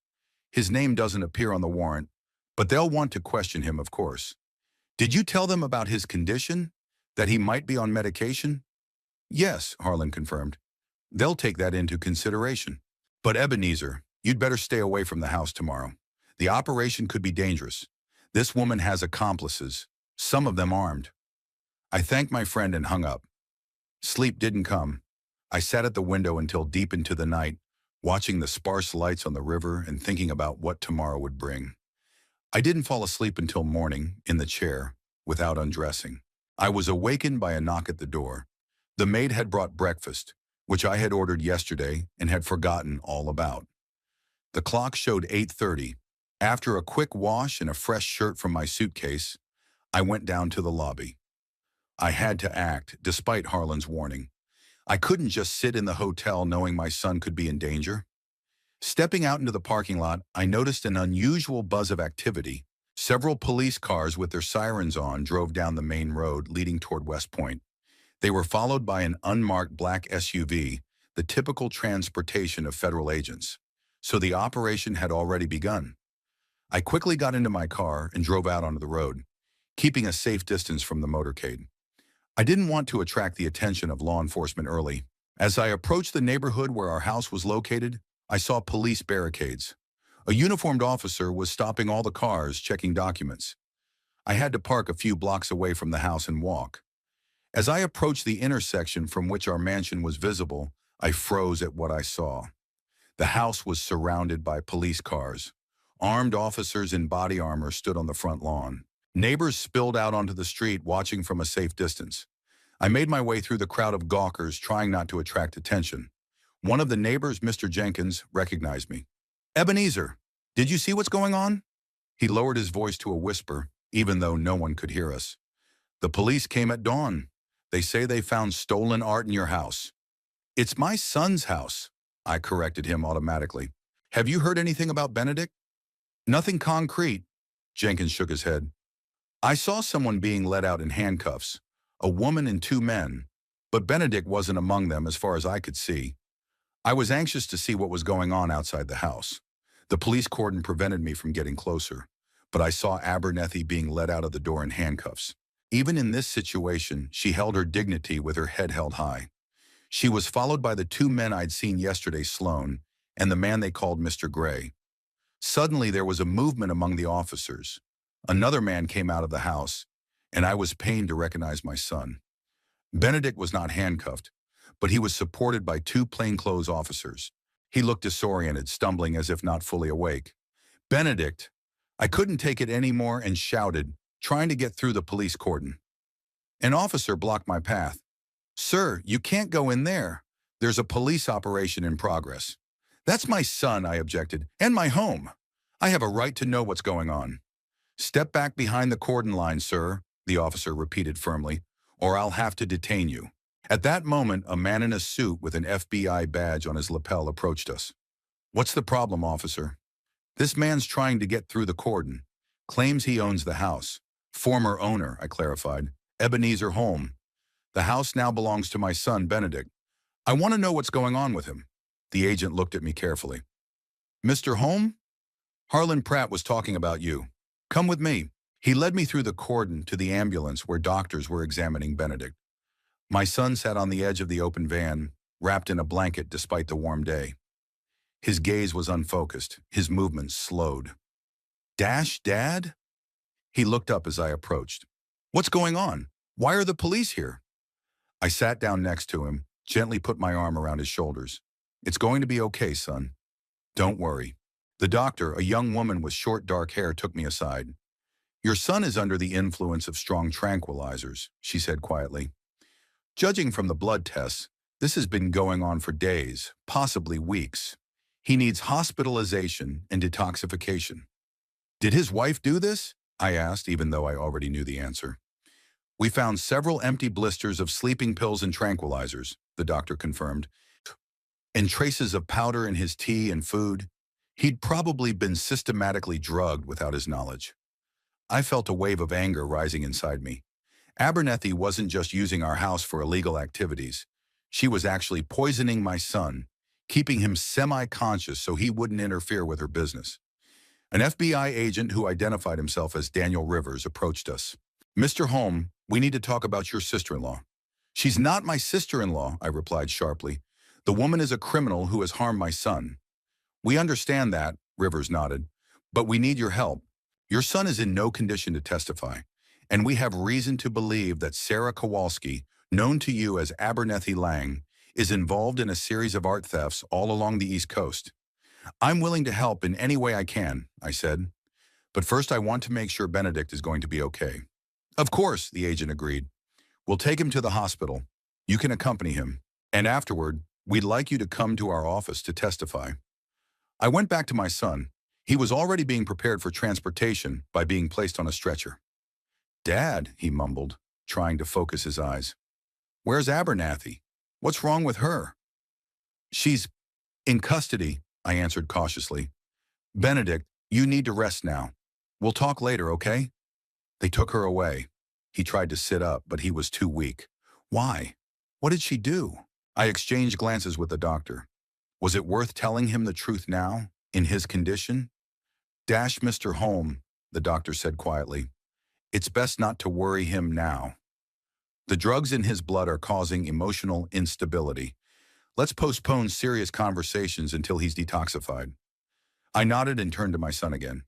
"His name doesn't appear on the warrant, but they'll want to question him, of course. Did you tell them about his condition? That he might be on medication?" "Yes," Harlan confirmed. "They'll take that into consideration. But Ebenezer, you'd better stay away from the house tomorrow. The operation could be dangerous. This woman has accomplices, some of them armed." I thanked my friend and hung up. Sleep didn't come. I sat at the window until deep into the night, watching the sparse lights on the river and thinking about what tomorrow would bring. I didn't fall asleep until morning, in the chair, without undressing. I was awakened by a knock at the door. The maid had brought breakfast, which I had ordered yesterday and had forgotten all about. The clock showed 8:30. After a quick wash and a fresh shirt from my suitcase, I went down to the lobby. I had to act, despite Harlan's warning. I couldn't just sit in the hotel knowing my son could be in danger. Stepping out into the parking lot, I noticed an unusual buzz of activity. Several police cars with their sirens on drove down the main road leading toward West Point. They were followed by an unmarked black SUV, the typical transportation of federal agents. So the operation had already begun. I quickly got into my car and drove out onto the road, keeping a safe distance from the motorcade. I didn't want to attract the attention of law enforcement early. As I approached the neighborhood where our house was located, I saw police barricades. A uniformed officer was stopping all the cars, checking documents. I had to park a few blocks away from the house and walk. As I approached the intersection from which our mansion was visible, I froze at what I saw. The house was surrounded by police cars. Armed officers in body armor stood on the front lawn. Neighbors spilled out onto the street, watching from a safe distance. I made my way through the crowd of gawkers, trying not to attract attention. One of the neighbors, Mr. Jenkins, recognized me. "Ebenezer, did you see what's going on?" He lowered his voice to a whisper, even though no one could hear us. "The police came at dawn. They say they found stolen art in your house." "It's my son's house," I corrected him automatically. "Have you heard anything about Benedict?" "Nothing concrete," Jenkins shook his head. "I saw someone being let out in handcuffs, a woman and 2 men, but Benedict wasn't among them as far as I could see. I was anxious to see what was going on outside the house. The police cordon prevented me from getting closer, but I saw Abernethy being let out of the door in handcuffs. Even in this situation, she held her dignity with her head held high. She was followed by the 2 men I'd seen yesterday, Sloan, and the man they called Mr. Gray. Suddenly, there was a movement among the officers. Another man came out of the house, and I was pained to recognize my son. Benedict was not handcuffed, but he was supported by 2 plainclothes officers. He looked disoriented, stumbling as if not fully awake. "Benedict!" I couldn't take it anymore and shouted, trying to get through the police cordon. An officer blocked my path. "Sir, you can't go in there. There's a police operation in progress." "That's my son," I objected, "and my home. I have a right to know what's going on." "Step back behind the cordon line, sir," the officer repeated firmly, "or I'll have to detain you." At that moment, a man in a suit with an FBI badge on his lapel approached us. "What's the problem, officer?" "This man's trying to get through the cordon. Claims he owns the house." "Former owner," I clarified. "Ebenezer Holm. The house now belongs to my son, Benedict. I want to know what's going on with him." The agent looked at me carefully. "Mr. Holm? Harlan Pratt was talking about you. Come with me." He led me through the cordon to the ambulance where doctors were examining Benedict. My son sat on the edge of the open van, wrapped in a blanket despite the warm day. His gaze was unfocused, his movements slowed. Dad?" He looked up as I approached. "What's going on? Why are the police here?" I sat down next to him, gently put my arm around his shoulders. "It's going to be okay, son. Don't worry." The doctor, a young woman with short dark hair, took me aside. "Your son is under the influence of strong tranquilizers," she said quietly. "Judging from the blood tests, this has been going on for days, possibly weeks. He needs hospitalization and detoxification." "Did his wife do this?" I asked, even though I already knew the answer. "We found several empty blisters of sleeping pills and tranquilizers," the doctor confirmed, "and traces of powder in his tea and food. He'd probably been systematically drugged without his knowledge." I felt a wave of anger rising inside me. Abernethy wasn't just using our house for illegal activities. She was actually poisoning my son, keeping him semi-conscious so he wouldn't interfere with her business. An FBI agent who identified himself as Daniel Rivers approached us. "Mr. Holm, we need to talk about your sister-in-law." "She's not my sister-in-law," I replied sharply. "The woman is a criminal who has harmed my son." "We understand that," Rivers nodded, "but we need your help. Your son is in no condition to testify, and we have reason to believe that Sarah Kowalski, known to you as Abernethy Lang, is involved in a series of art thefts all along the East Coast. I'm willing to help in any way I can," I said. "But first I want to make sure Benedict is going to be okay." "Of course," the agent agreed. "We'll take him to the hospital. You can accompany him. And afterward, we'd like you to come to our office to testify." I went back to my son. He was already being prepared for transportation by being placed on a stretcher. "Dad," he mumbled, trying to focus his eyes. "Where's Abernathy? What's wrong with her?" "She's in custody," I answered cautiously. "Benedict, you need to rest now. We'll talk later, okay?" They took her away. He tried to sit up, but he was too weak. "Why? What did she do?" I exchanged glances with the doctor. Was it worth telling him the truth now, in his condition? "Mr. Holm," the doctor said quietly. "It's best not to worry him now. The drugs in his blood are causing emotional instability. Let's postpone serious conversations until he's detoxified." I nodded and turned to my son again.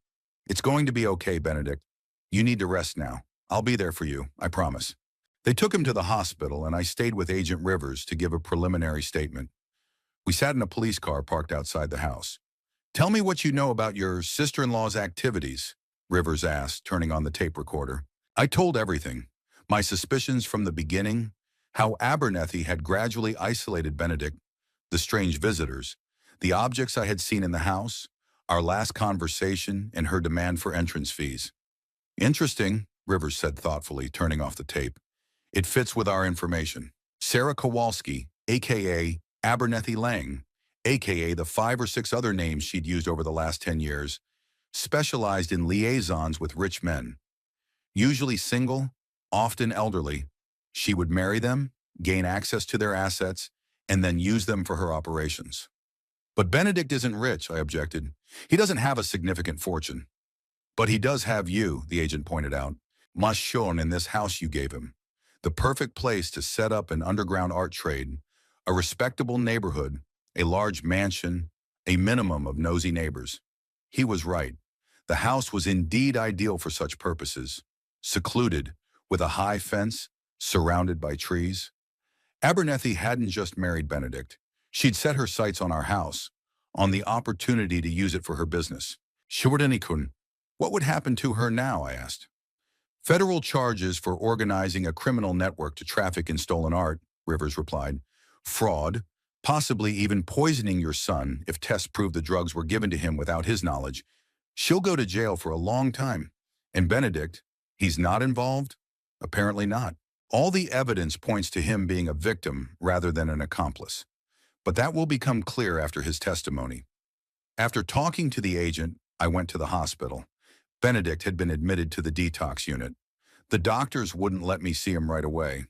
"It's going to be okay, Benedict. You need to rest now. I'll be there for you, I promise." They took him to the hospital, and I stayed with Agent Rivers to give a preliminary statement. We sat in a police car parked outside the house. "Tell me what you know about your sister-in-law's activities," Rivers asked, turning on the tape recorder. I told everything. My suspicions from the beginning, how Abernethy had gradually isolated Benedict, the strange visitors, the objects I had seen in the house, our last conversation, and her demand for entrance fees. "Interesting," Rivers said thoughtfully, turning off the tape. "It fits with our information. Sarah Kowalski, a.k.a. Abernethy Lang, a.k.a. the 5 or 6 other names she'd used over the last 10 years, specialized in liaisons with rich men. Usually single, often elderly. She would marry them, gain access to their assets, and then use them for her operations." "But Benedict isn't rich," I objected. "He doesn't have a significant fortune." "But he does have you," the agent pointed out. "Must shown in this house you gave him. The perfect place to set up an underground art trade, a respectable neighborhood, a large mansion, a minimum of nosy neighbors." He was right. The house was indeed ideal for such purposes. Secluded, with a high fence, surrounded by trees. Abernethy hadn't just married Benedict. She'd set her sights on our house, on the opportunity to use it for her business. "Shortfilm. What would happen to her now?" I asked. "Federal charges for organizing a criminal network to traffic in stolen art," Rivers replied. "Fraud, possibly even poisoning your son if tests prove the drugs were given to him without his knowledge. She'll go to jail for a long time. And Benedict, he's not involved? Apparently not. All the evidence points to him being a victim rather than an accomplice. But that will become clear after his testimony." After talking to the agent, I went to the hospital. Benedict had been admitted to the detox unit. The doctors wouldn't let me see him right away.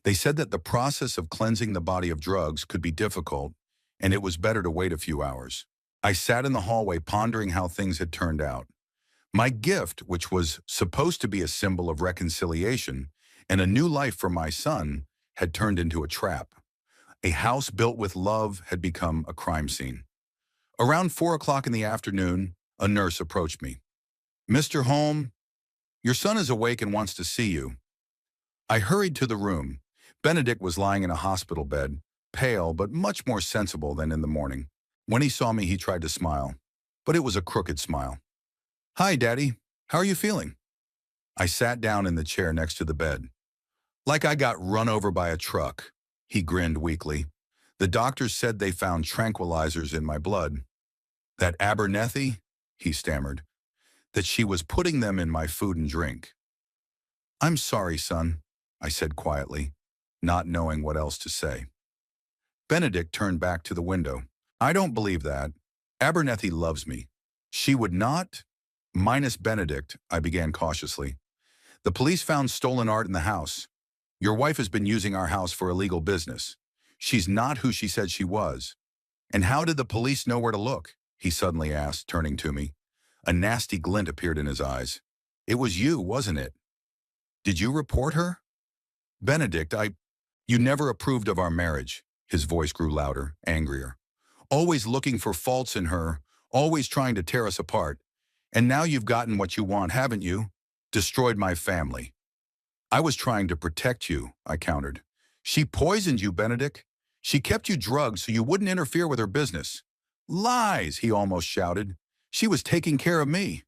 They said that the process of cleansing the body of drugs could be difficult, and it was better to wait a few hours. I sat in the hallway pondering how things had turned out. My gift, which was supposed to be a symbol of reconciliation and a new life for my son, had turned into a trap. A house built with love had become a crime scene. Around 4 o'clock in the afternoon, a nurse approached me. "Mr. Holm, your son is awake and wants to see you." I hurried to the room. Benedict was lying in a hospital bed, pale but much more sensible than in the morning. When he saw me, he tried to smile. but it was a crooked smile. "Hi, Daddy. How are you feeling?" I sat down in the chair next to the bed. "Like I got run over by a truck." He grinned weakly. "The doctors said they found tranquilizers in my blood." "That Abernethy," he stammered, "that she was putting them in my food and drink." "I'm sorry, son," I said quietly, not knowing what else to say. Benedict turned back to the window. "I don't believe that. Abernethy loves me. She would not—" "Minus Benedict," I began cautiously. "The police found stolen art in the house. Your wife has been using our house for illegal business. She's not who she said she was." "And how did the police know where to look?" he suddenly asked, turning to me. A nasty glint appeared in his eyes. "It was you, wasn't it? Did you report her?" "Benedict, you never approved of our marriage." His voice grew louder, angrier. "Always looking for faults in her, always trying to tear us apart. And now you've gotten what you want, haven't you? Destroyed my family." "I was trying to protect you," I countered. "She poisoned you, Benedict. She kept you drugged so you wouldn't interfere with her business." "Lies," he almost shouted. "She was taking care of me.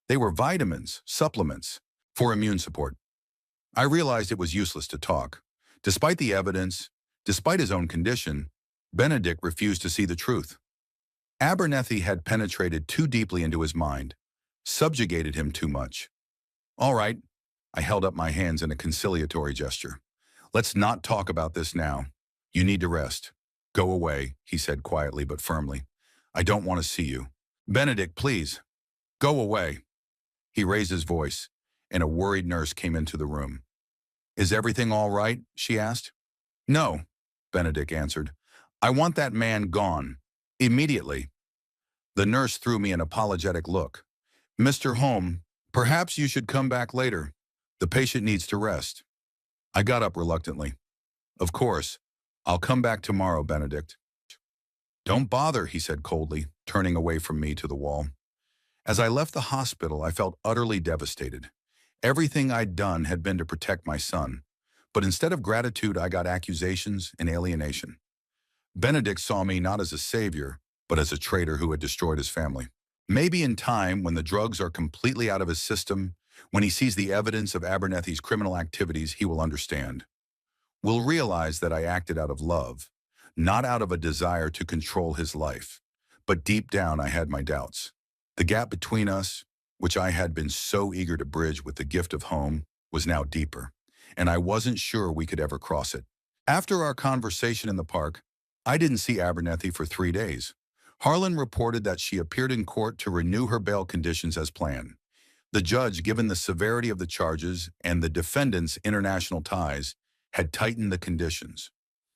They were vitamins, supplements, for immune support." I realized it was useless to talk. Despite the evidence, despite his own condition, Benedict refused to see the truth. Abernethy had penetrated too deeply into his mind, subjugated him too much. "All right," I held up my hands in a conciliatory gesture. "Let's not talk about this now. You need to rest." "Go away," he said quietly but firmly. "I don't want to see you." "Benedict, please, go away." He raised his voice, and a worried nurse came into the room. "Is everything all right?" she asked. "No," Benedict answered. "I want that man gone. Immediately." The nurse threw me an apologetic look. "Mr. Holm, perhaps you should come back later. The patient needs to rest." I got up reluctantly. "Of course. I'll come back tomorrow, Benedict." "Don't bother," he said coldly, turning away from me to the wall. As I left the hospital, I felt utterly devastated. Everything I'd done had been to protect my son, but instead of gratitude, I got accusations and alienation. Benedict saw me not as a savior, but as a traitor who had destroyed his family. Maybe in time, when the drugs are completely out of his system, when he sees the evidence of Abernethy's criminal activities, he will understand. Will realize that I acted out of love, not out of a desire to control his life. But deep down, I had my doubts. The gap between us, which I had been so eager to bridge with the gift of home, was now deeper, and I wasn't sure we could ever cross it. After our conversation in the park, I didn't see Abernethy for 3 days. Harlan reported that she appeared in court to renew her bail conditions as planned. The judge, given the severity of the charges and the defendant's international ties, had tightened the conditions.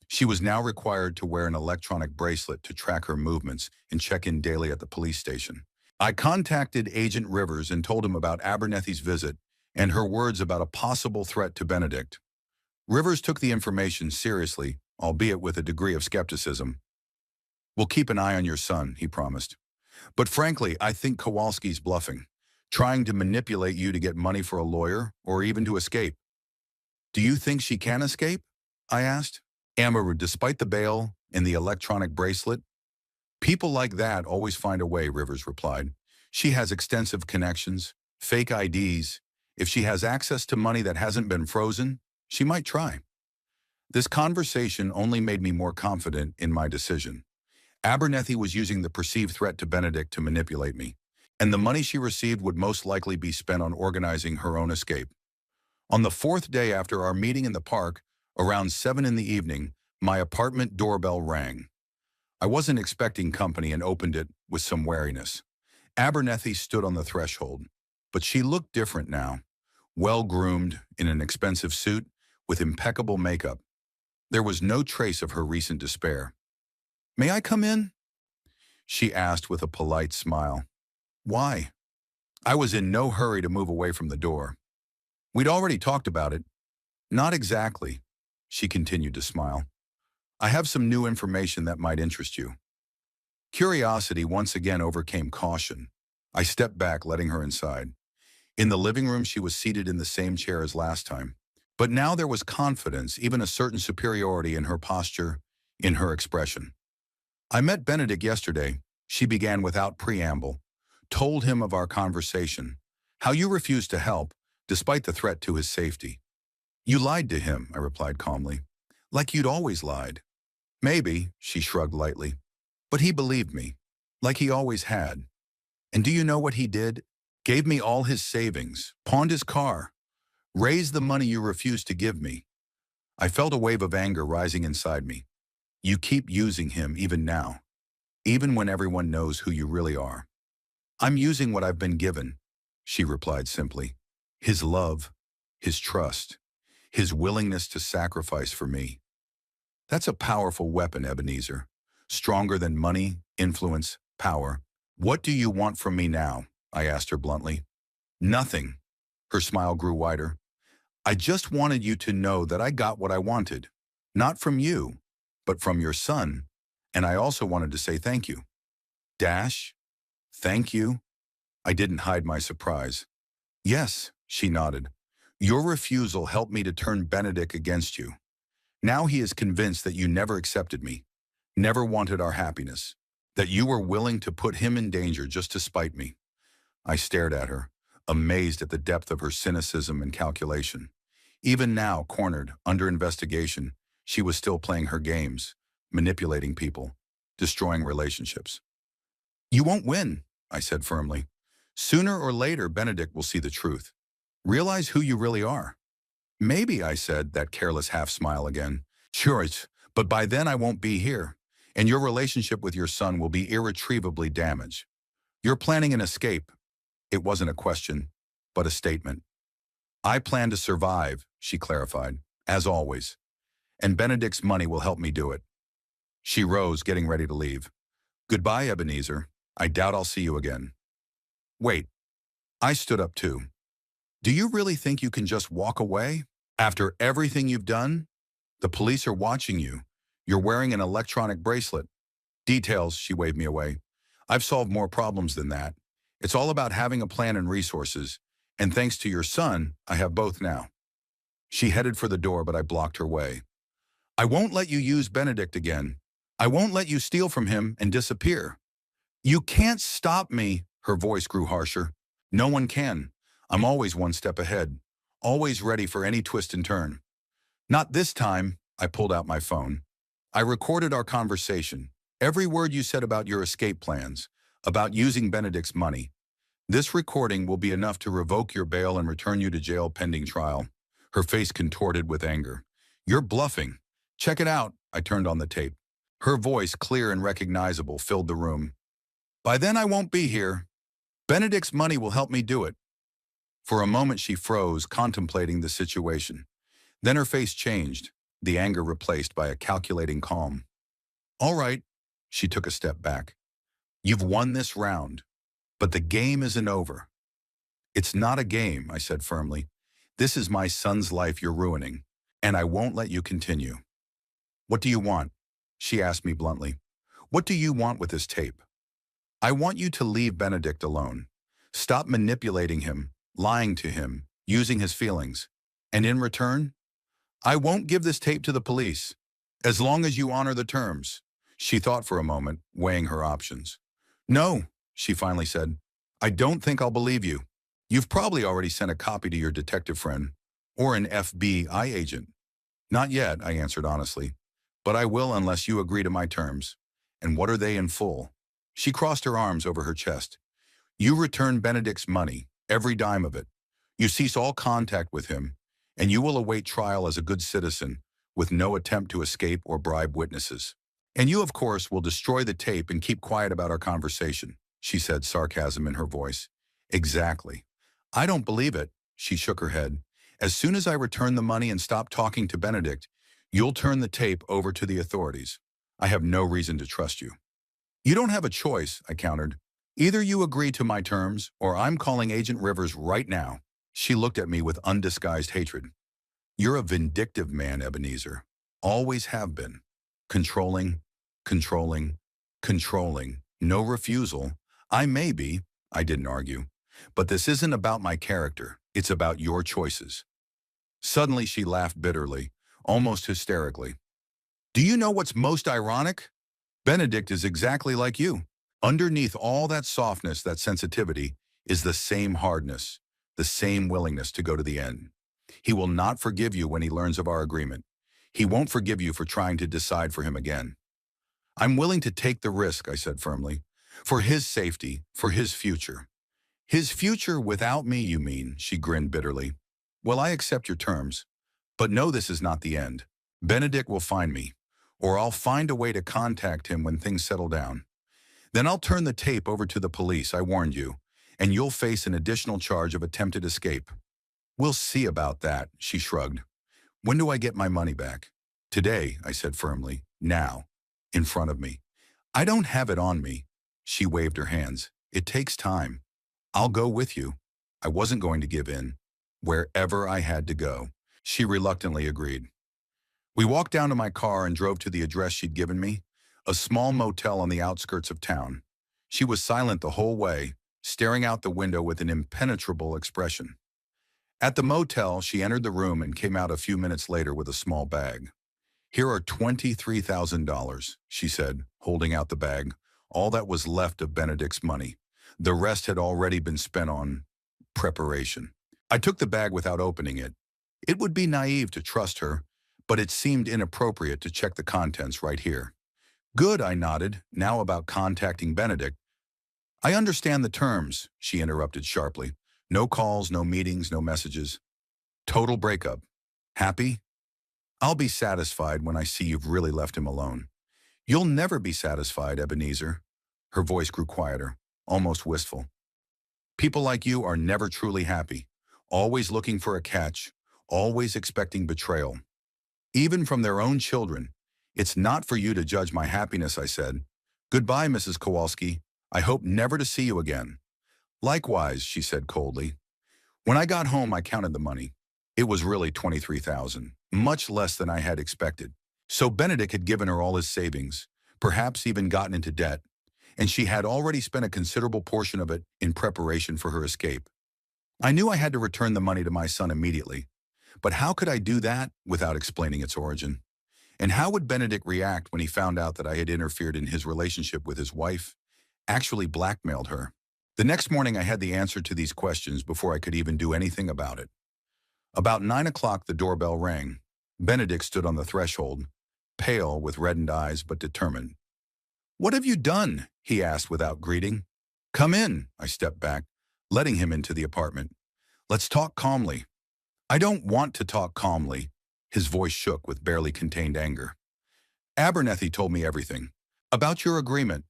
She was now required to wear an electronic bracelet to track her movements and check in daily at the police station. I contacted Agent Rivers and told him about Abernethy's visit and her words about a possible threat to Benedict. Rivers took the information seriously, albeit with a degree of skepticism. "We'll keep an eye on your son," he promised. "But frankly, I think Kowalski's bluffing, trying to manipulate you to get money for a lawyer or even to escape." "Do you think she can escape?" I asked. "Amaru, despite the bail and the electronic bracelet?" "People like that always find a way," Rivers replied. "She has extensive connections, fake IDs. If she has access to money that hasn't been frozen, she might try." This conversation only made me more confident in my decision. Abernethy was using the perceived threat to Benedict to manipulate me, and the money she received would most likely be spent on organizing her own escape. On the 4th day after our meeting in the park, around 7 in the evening, my apartment doorbell rang. I wasn't expecting company and opened it with some wariness. Abernethy stood on the threshold, but she looked different now, well-groomed in an expensive suit with impeccable makeup. There was no trace of her recent despair. "May I come in?" she asked with a polite smile. "Why?" I was in no hurry to move away from the door. "We'd already talked about it." "Not exactly," she continued to smile. "I have some new information that might interest you." Curiosity once again overcame caution. I stepped back, letting her inside. In the living room, she was seated in the same chair as last time. But now there was confidence, even a certain superiority in her posture, in her expression. "I met Benedict yesterday," she began without preamble, told him of our conversation, how you refused to help, despite the threat to his safety. You lied to him, I replied calmly. Like you'd always lied. Maybe, she shrugged lightly. But he believed me, like he always had. And do you know what he did? Gave me all his savings, pawned his car, raised the money you refused to give me. I felt a wave of anger rising inside me. You keep using him even now, even when everyone knows who you really are. I'm using what I've been given, she replied simply. His love, his trust, his willingness to sacrifice for me. That's a powerful weapon, Ebenezer. Stronger than money, influence, power. What do you want from me now? I asked her bluntly. Nothing. Her smile grew wider. I just wanted you to know that I got what I wanted. Not from you, but from your son. And I also wanted to say thank you. Dash? Thank you? I didn't hide my surprise. Yes, she nodded. Your refusal helped me to turn Benedict against you. Now he is convinced that you never accepted me, never wanted our happiness, that you were willing to put him in danger just to spite me. I stared at her, amazed at the depth of her cynicism and calculation. Even now, cornered, under investigation, she was still playing her games, manipulating people, destroying relationships. You won't win, I said firmly. Sooner or later, Benedict will see the truth. Realize who you really are. Maybe, I said, that careless half-smile again. Sure, but by then I won't be here, and your relationship with your son will be irretrievably damaged. You're planning an escape. It wasn't a question, but a statement. I plan to survive, she clarified, as always, and Benedict's money will help me do it. She rose, getting ready to leave. Goodbye, Ebenezer. I doubt I'll see you again. Wait. I stood up too. Do you really think you can just walk away? After everything you've done? The police are watching you. You're wearing an electronic bracelet. Details, she waved me away. I've solved more problems than that. It's all about having a plan and resources, and thanks to your son, I have both now. She headed for the door, but I blocked her way. I won't let you use Benedict again. I won't let you steal from him and disappear. You can't stop me, her voice grew harsher. No one can. I'm always one step ahead, always ready for any twist and turn. Not this time, I pulled out my phone. I recorded our conversation, every word you said about your escape plans, about using Benedict's money. This recording will be enough to revoke your bail and return you to jail pending trial. Her face contorted with anger. You're bluffing. Check it out, I turned on the tape. Her voice, clear and recognizable, filled the room. By then I won't be here. Benedict's money will help me do it. For a moment she froze, contemplating the situation. Then her face changed, the anger replaced by a calculating calm. All right, she took a step back. You've won this round, but the game isn't over. It's not a game, I said firmly. This is my son's life you're ruining, and I won't let you continue. What do you want? She asked me bluntly. What do you want with this tape? I want you to leave Benedict alone. Stop manipulating him, lying to him, using his feelings. And in return, I won't give this tape to the police, as long as you honor the terms. She thought for a moment, weighing her options. No, she finally said. I don't think I'll believe you. You've probably already sent a copy to your detective friend, or an FBI agent. Not yet, I answered honestly, but I will unless you agree to my terms. And what are they in full? She crossed her arms over her chest. You return Benedict's money, every dime of it. You cease all contact with him, and you will await trial as a good citizen, with no attempt to escape or bribe witnesses. And you, of course, will destroy the tape and keep quiet about our conversation, she said, sarcasm in her voice. Exactly. I don't believe it, she shook her head. As soon as I return the money and stop talking to Benedict, you'll turn the tape over to the authorities. I have no reason to trust you. You don't have a choice, I countered. Either you agree to my terms, or I'm calling Agent Rivers right now. She looked at me with undisguised hatred. You're a vindictive man, Ebenezer. Always have been. Controlling, controlling, controlling. No refusal. I may be, I didn't argue. But this isn't about my character. It's about your choices. Suddenly she laughed bitterly, almost hysterically. Do you know what's most ironic? Benedict is exactly like you. Underneath all that softness, that sensitivity, is the same hardness, the same willingness to go to the end. He will not forgive you when he learns of our agreement. He won't forgive you for trying to decide for him again. I'm willing to take the risk, I said firmly, for his safety, for his future. His future without me, you mean? She grinned bitterly. Well, I accept your terms, but know this is not the end. Benedict will find me, or I'll find a way to contact him when things settle down. Then I'll turn the tape over to the police, I warned you, and you'll face an additional charge of attempted escape. We'll see about that, she shrugged. When do I get my money back? Today, I said firmly. Now. In front of me. I don't have it on me. She waved her hands. It takes time. I'll go with you. I wasn't going to give in. Wherever I had to go. She reluctantly agreed. We walked down to my car and drove to the address she'd given me, a small motel on the outskirts of town. She was silent the whole way, staring out the window with an impenetrable expression. At the motel, she entered the room and came out a few minutes later with a small bag. Here are $23,000, she said, holding out the bag, all that was left of Benedict's money. The rest had already been spent on preparation. I took the bag without opening it. It would be naive to trust her, but it seemed inappropriate to check the contents right here. Good, I nodded. Now about contacting Benedict. I understand the terms, she interrupted sharply. No calls, no meetings, no messages. Total breakup. Happy? I'll be satisfied when I see you've really left him alone. You'll never be satisfied, Ebenezer. Her voice grew quieter, almost wistful. People like you are never truly happy, always looking for a catch, always expecting betrayal. Even from their own children. It's not for you to judge my happiness, I said. Goodbye, Mrs. Kowalski. I hope never to see you again. Likewise, she said coldly. When I got home, I counted the money. It was really $23,000, much less than I had expected. So Benedict had given her all his savings, perhaps even gotten into debt, and she had already spent a considerable portion of it in preparation for her escape. I knew I had to return the money to my son immediately, but how could I do that without explaining its origin? And how would Benedict react when he found out that I had interfered in his relationship with his wife, actually blackmailed her? The next morning I had the answer to these questions before I could even do anything about it. About 9 o'clock the doorbell rang. Benedict stood on the threshold, pale with reddened eyes but determined. What have you done? He asked without greeting. Come in, I stepped back, letting him into the apartment. Let's talk calmly. I don't want to talk calmly. His voice shook with barely contained anger. Abernethy told me everything. About your agreement.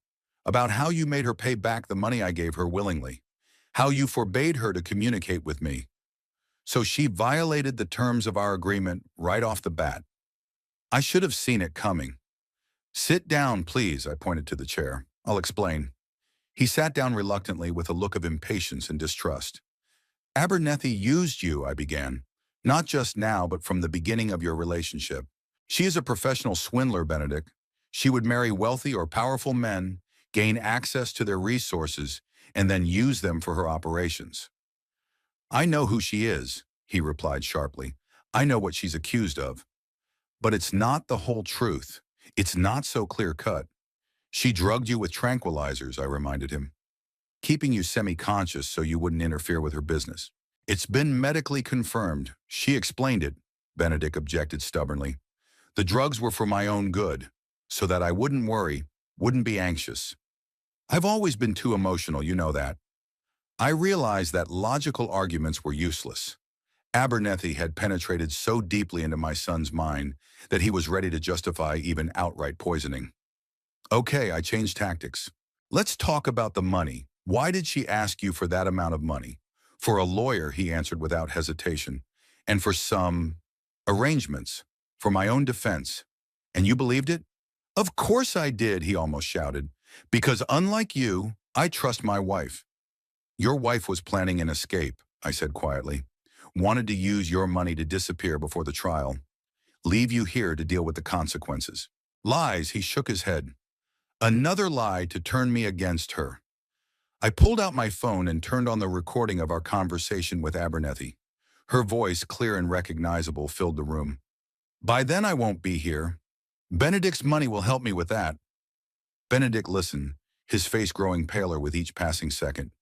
About how you made her pay back the money I gave her willingly. How you forbade her to communicate with me. So she violated the terms of our agreement right off the bat. I should have seen it coming. Sit down, please, I pointed to the chair. I'll explain. He sat down reluctantly with a look of impatience and distrust. Abernethy used you, I began. Not just now, but from the beginning of your relationship. She is a professional swindler, Benedict. She would marry wealthy or powerful men, gain access to their resources, and then use them for her operations. I know who she is, he replied sharply. I know what she's accused of. But it's not the whole truth. It's not so clear-cut. She drugged you with tranquilizers, I reminded him, keeping you semi-conscious so you wouldn't interfere with her business. It's been medically confirmed. She explained it, Benedict objected stubbornly. The drugs were for my own good, so that I wouldn't worry, wouldn't be anxious. I've always been too emotional, you know that. I realized that logical arguments were useless. Abernethy had penetrated so deeply into my son's mind that he was ready to justify even outright poisoning. Okay, I changed tactics. Let's talk about the money. Why did she ask you for that amount of money? For a lawyer, he answered without hesitation. And for some arrangements. For my own defense. And you believed it? Of course I did, he almost shouted. Because unlike you, I trust my wife. Your wife was planning an escape, I said quietly. Wanted to use your money to disappear before the trial. Leave you here to deal with the consequences. Lies, he shook his head. Another lie to turn me against her. I pulled out my phone and turned on the recording of our conversation with Abernethy. Her voice, clear and recognizable, filled the room. By then I won't be here. Benedict's money will help me with that. Benedict listened, his face growing paler with each passing second.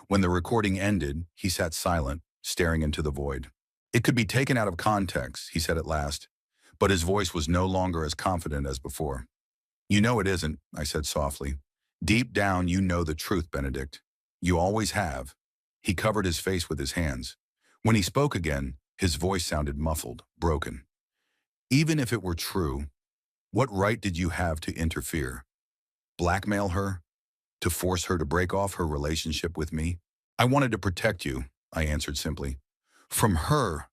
When the recording ended, he sat silent, staring into the void. "It could be taken out of context," he said at last, but his voice was no longer as confident as before. "You know it isn't," I said softly. "Deep down, you know the truth, Benedict. You always have." He covered his face with his hands. When he spoke again, his voice sounded muffled, broken. "Even if it were true, what right did you have to interfere? Blackmail her? To force her to break off her relationship with me?" "I wanted to protect you," I answered simply. From her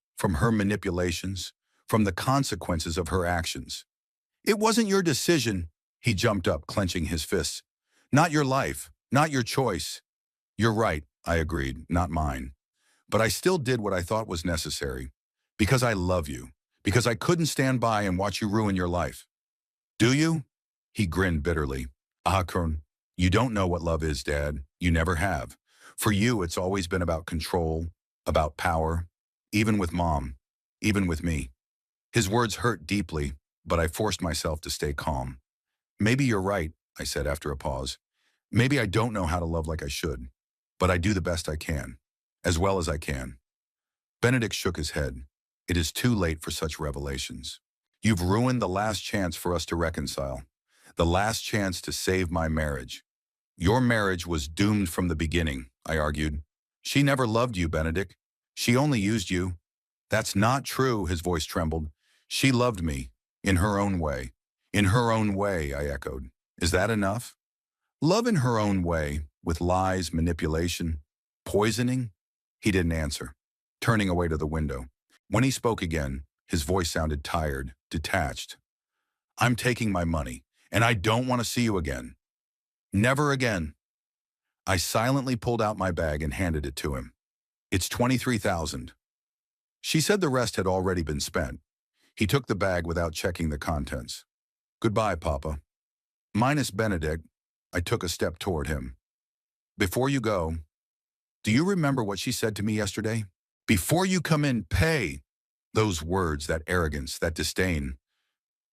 manipulations, from the consequences of her actions." "It wasn't your decision." He jumped up, clenching his fists. "Not your life, not your choice." "You're right," I agreed, "not mine. But I still did what I thought was necessary. Because I love you. Because I couldn't stand by and watch you ruin your life." "Do you?" He grinned bitterly. "Ah, Kern, you don't know what love is, Dad. You never have. For you, it's always been about control, about power, even with Mom, even with me." His words hurt deeply, but I forced myself to stay calm. "Maybe you're right," I said after a pause. "Maybe I don't know how to love like I should, but I do the best I can, as well as I can." Benedict shook his head. "It is too late for such revelations. You've ruined the last chance for us to reconcile, the last chance to save my marriage." "Your marriage was doomed from the beginning," I argued. "She never loved you, Benedict. She only used you." "That's not true," his voice trembled. "She loved me, in her own way." "In her own way," I echoed. "Is that enough?" "Love in her own way, with lies, manipulation, poisoning?" He didn't answer, turning away to the window. When he spoke again, his voice sounded tired, detached. "I'm taking my money, and I don't want to see you again. Never again." I silently pulled out my bag and handed it to him. "It's 23,000. She said the rest had already been spent. He took the bag without checking the contents. "Goodbye, Papa." Minus Benedict, I took a step toward him. "Before you go, do you remember what she said to me yesterday? 'Before you come in, pay.' Those words, that arrogance, that disdain.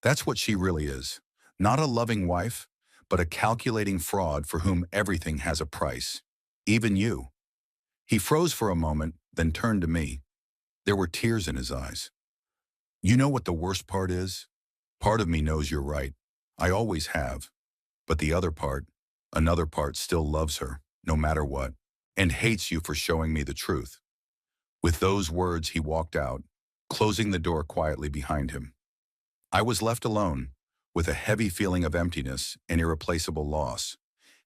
That's what she really is. Not a loving wife, but a calculating fraud for whom everything has a price. Even you." He froze for a moment, then turned to me. There were tears in his eyes. "You know what the worst part is? Part of me knows you're right. I always have. But the other part, another part, still loves her, no matter what, and hates you for showing me the truth." With those words, he walked out, closing the door quietly behind him. I was left alone, with a heavy feeling of emptiness and irreplaceable loss.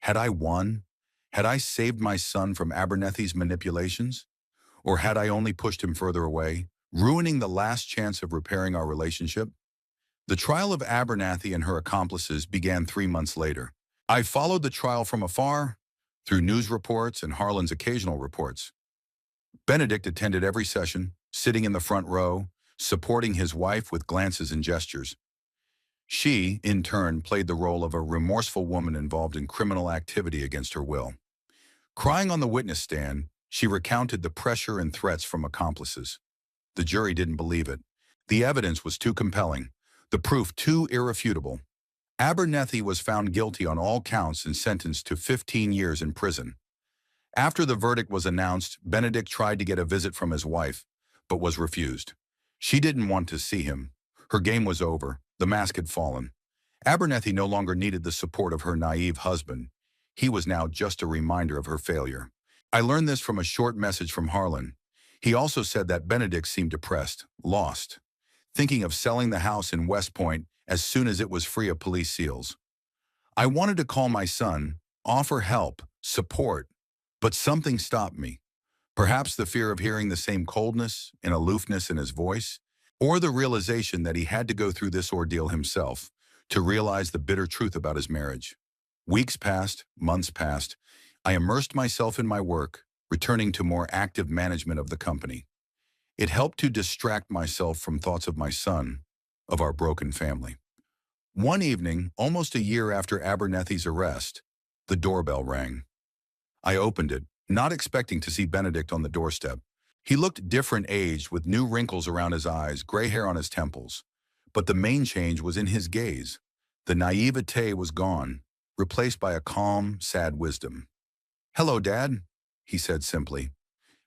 Had I won? Had I saved my son from Abernethy's manipulations? Or had I only pushed him further away, ruining the last chance of repairing our relationship? The trial of Abernathy and her accomplices began 3 months later. I followed the trial from afar, through news reports and Harlan's occasional reports. Benedict attended every session, sitting in the front row, supporting his wife with glances and gestures. She, in turn, played the role of a remorseful woman involved in criminal activity against her will. Crying on the witness stand, she recounted the pressure and threats from accomplices. The jury didn't believe it. The evidence was too compelling, the proof too irrefutable. Abernethy was found guilty on all counts and sentenced to 15 years in prison. After the verdict was announced, Benedict tried to get a visit from his wife, but was refused. She didn't want to see him. Her game was over. The mask had fallen. Abernethy no longer needed the support of her naive husband. He was now just a reminder of her failure. I learned this from a short message from Harlan. He also said that Benedict seemed depressed, lost, thinking of selling the house in West Point as soon as it was free of police seals. I wanted to call my son, offer help, support, but something stopped me. Perhaps the fear of hearing the same coldness and aloofness in his voice, or the realization that he had to go through this ordeal himself to realize the bitter truth about his marriage. Weeks passed, months passed. I immersed myself in my work, returning to more active management of the company. It helped to distract myself from thoughts of my son, of our broken family. One evening, almost a year after Abernethy's arrest, the doorbell rang. I opened it, not expecting to see Benedict on the doorstep. He looked different aged, with new wrinkles around his eyes, gray hair on his temples. But the main change was in his gaze. The naivete was gone. replaced by a calm, sad wisdom. "Hello, Dad," he said simply.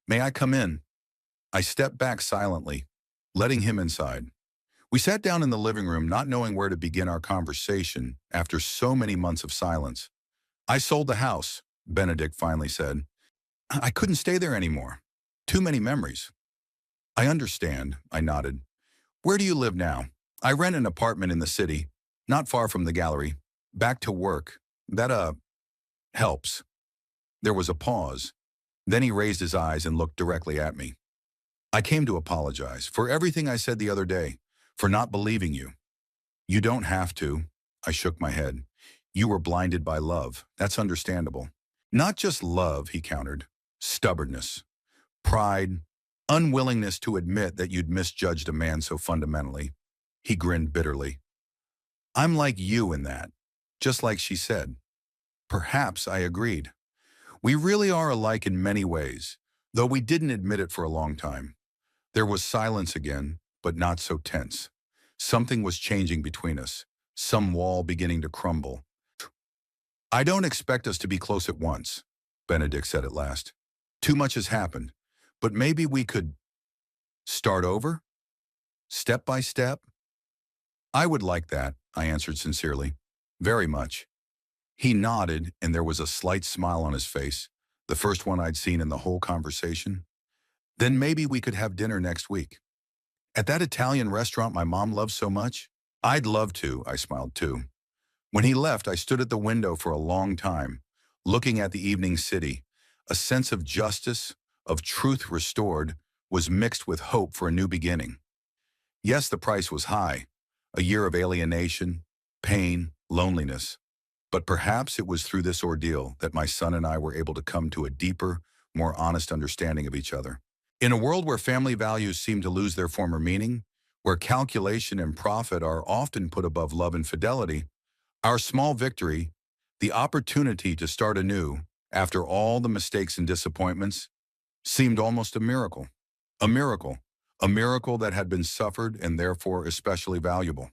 "May I come in?" I stepped back silently, letting him inside. We sat down in the living room, not knowing where to begin our conversation after so many months of silence. "I sold the house," Benedict finally said. "I couldn't stay there anymore. Too many memories." "I understand," I nodded. "Where do you live now?" "I rent an apartment in the city, not far from the gallery. Back to work. That helps." There was a pause. Then he raised his eyes and looked directly at me. "I came to apologize for everything I said the other day, for not believing you." "You don't have to." I shook my head. "You were blinded by love. That's understandable." "Not just love," he countered. "Stubbornness, pride, unwillingness to admit that you'd misjudged a man so fundamentally." He grinned bitterly. "I'm like you in that." Just like she said. Perhaps I agreed. We really are alike in many ways, though we didn't admit it for a long time. There was silence again, but not so tense. Something was changing between us, some wall beginning to crumble. "I don't expect us to be close at once," Benedict said at last. "Too much has happened, but maybe we could start over, step by step." "I would like that," I answered sincerely. "Very much." He nodded, and there was a slight smile on his face, the first one I'd seen in the whole conversation. "Then maybe we could have dinner next week. At that Italian restaurant my mom loves so much?" "I'd love to," I smiled too. When he left, I stood at the window for a long time, looking at the evening city. A sense of justice, of truth restored, was mixed with hope for a new beginning. Yes, the price was high, a year of alienation, pain, loneliness. But perhaps it was through this ordeal that my son and I were able to come to a deeper, more honest understanding of each other. In a world where family values seem to lose their former meaning, where calculation and profit are often put above love and fidelity, our small victory, the opportunity to start anew after all the mistakes and disappointments, seemed almost a miracle. A miracle. A miracle that had been suffered and therefore especially valuable.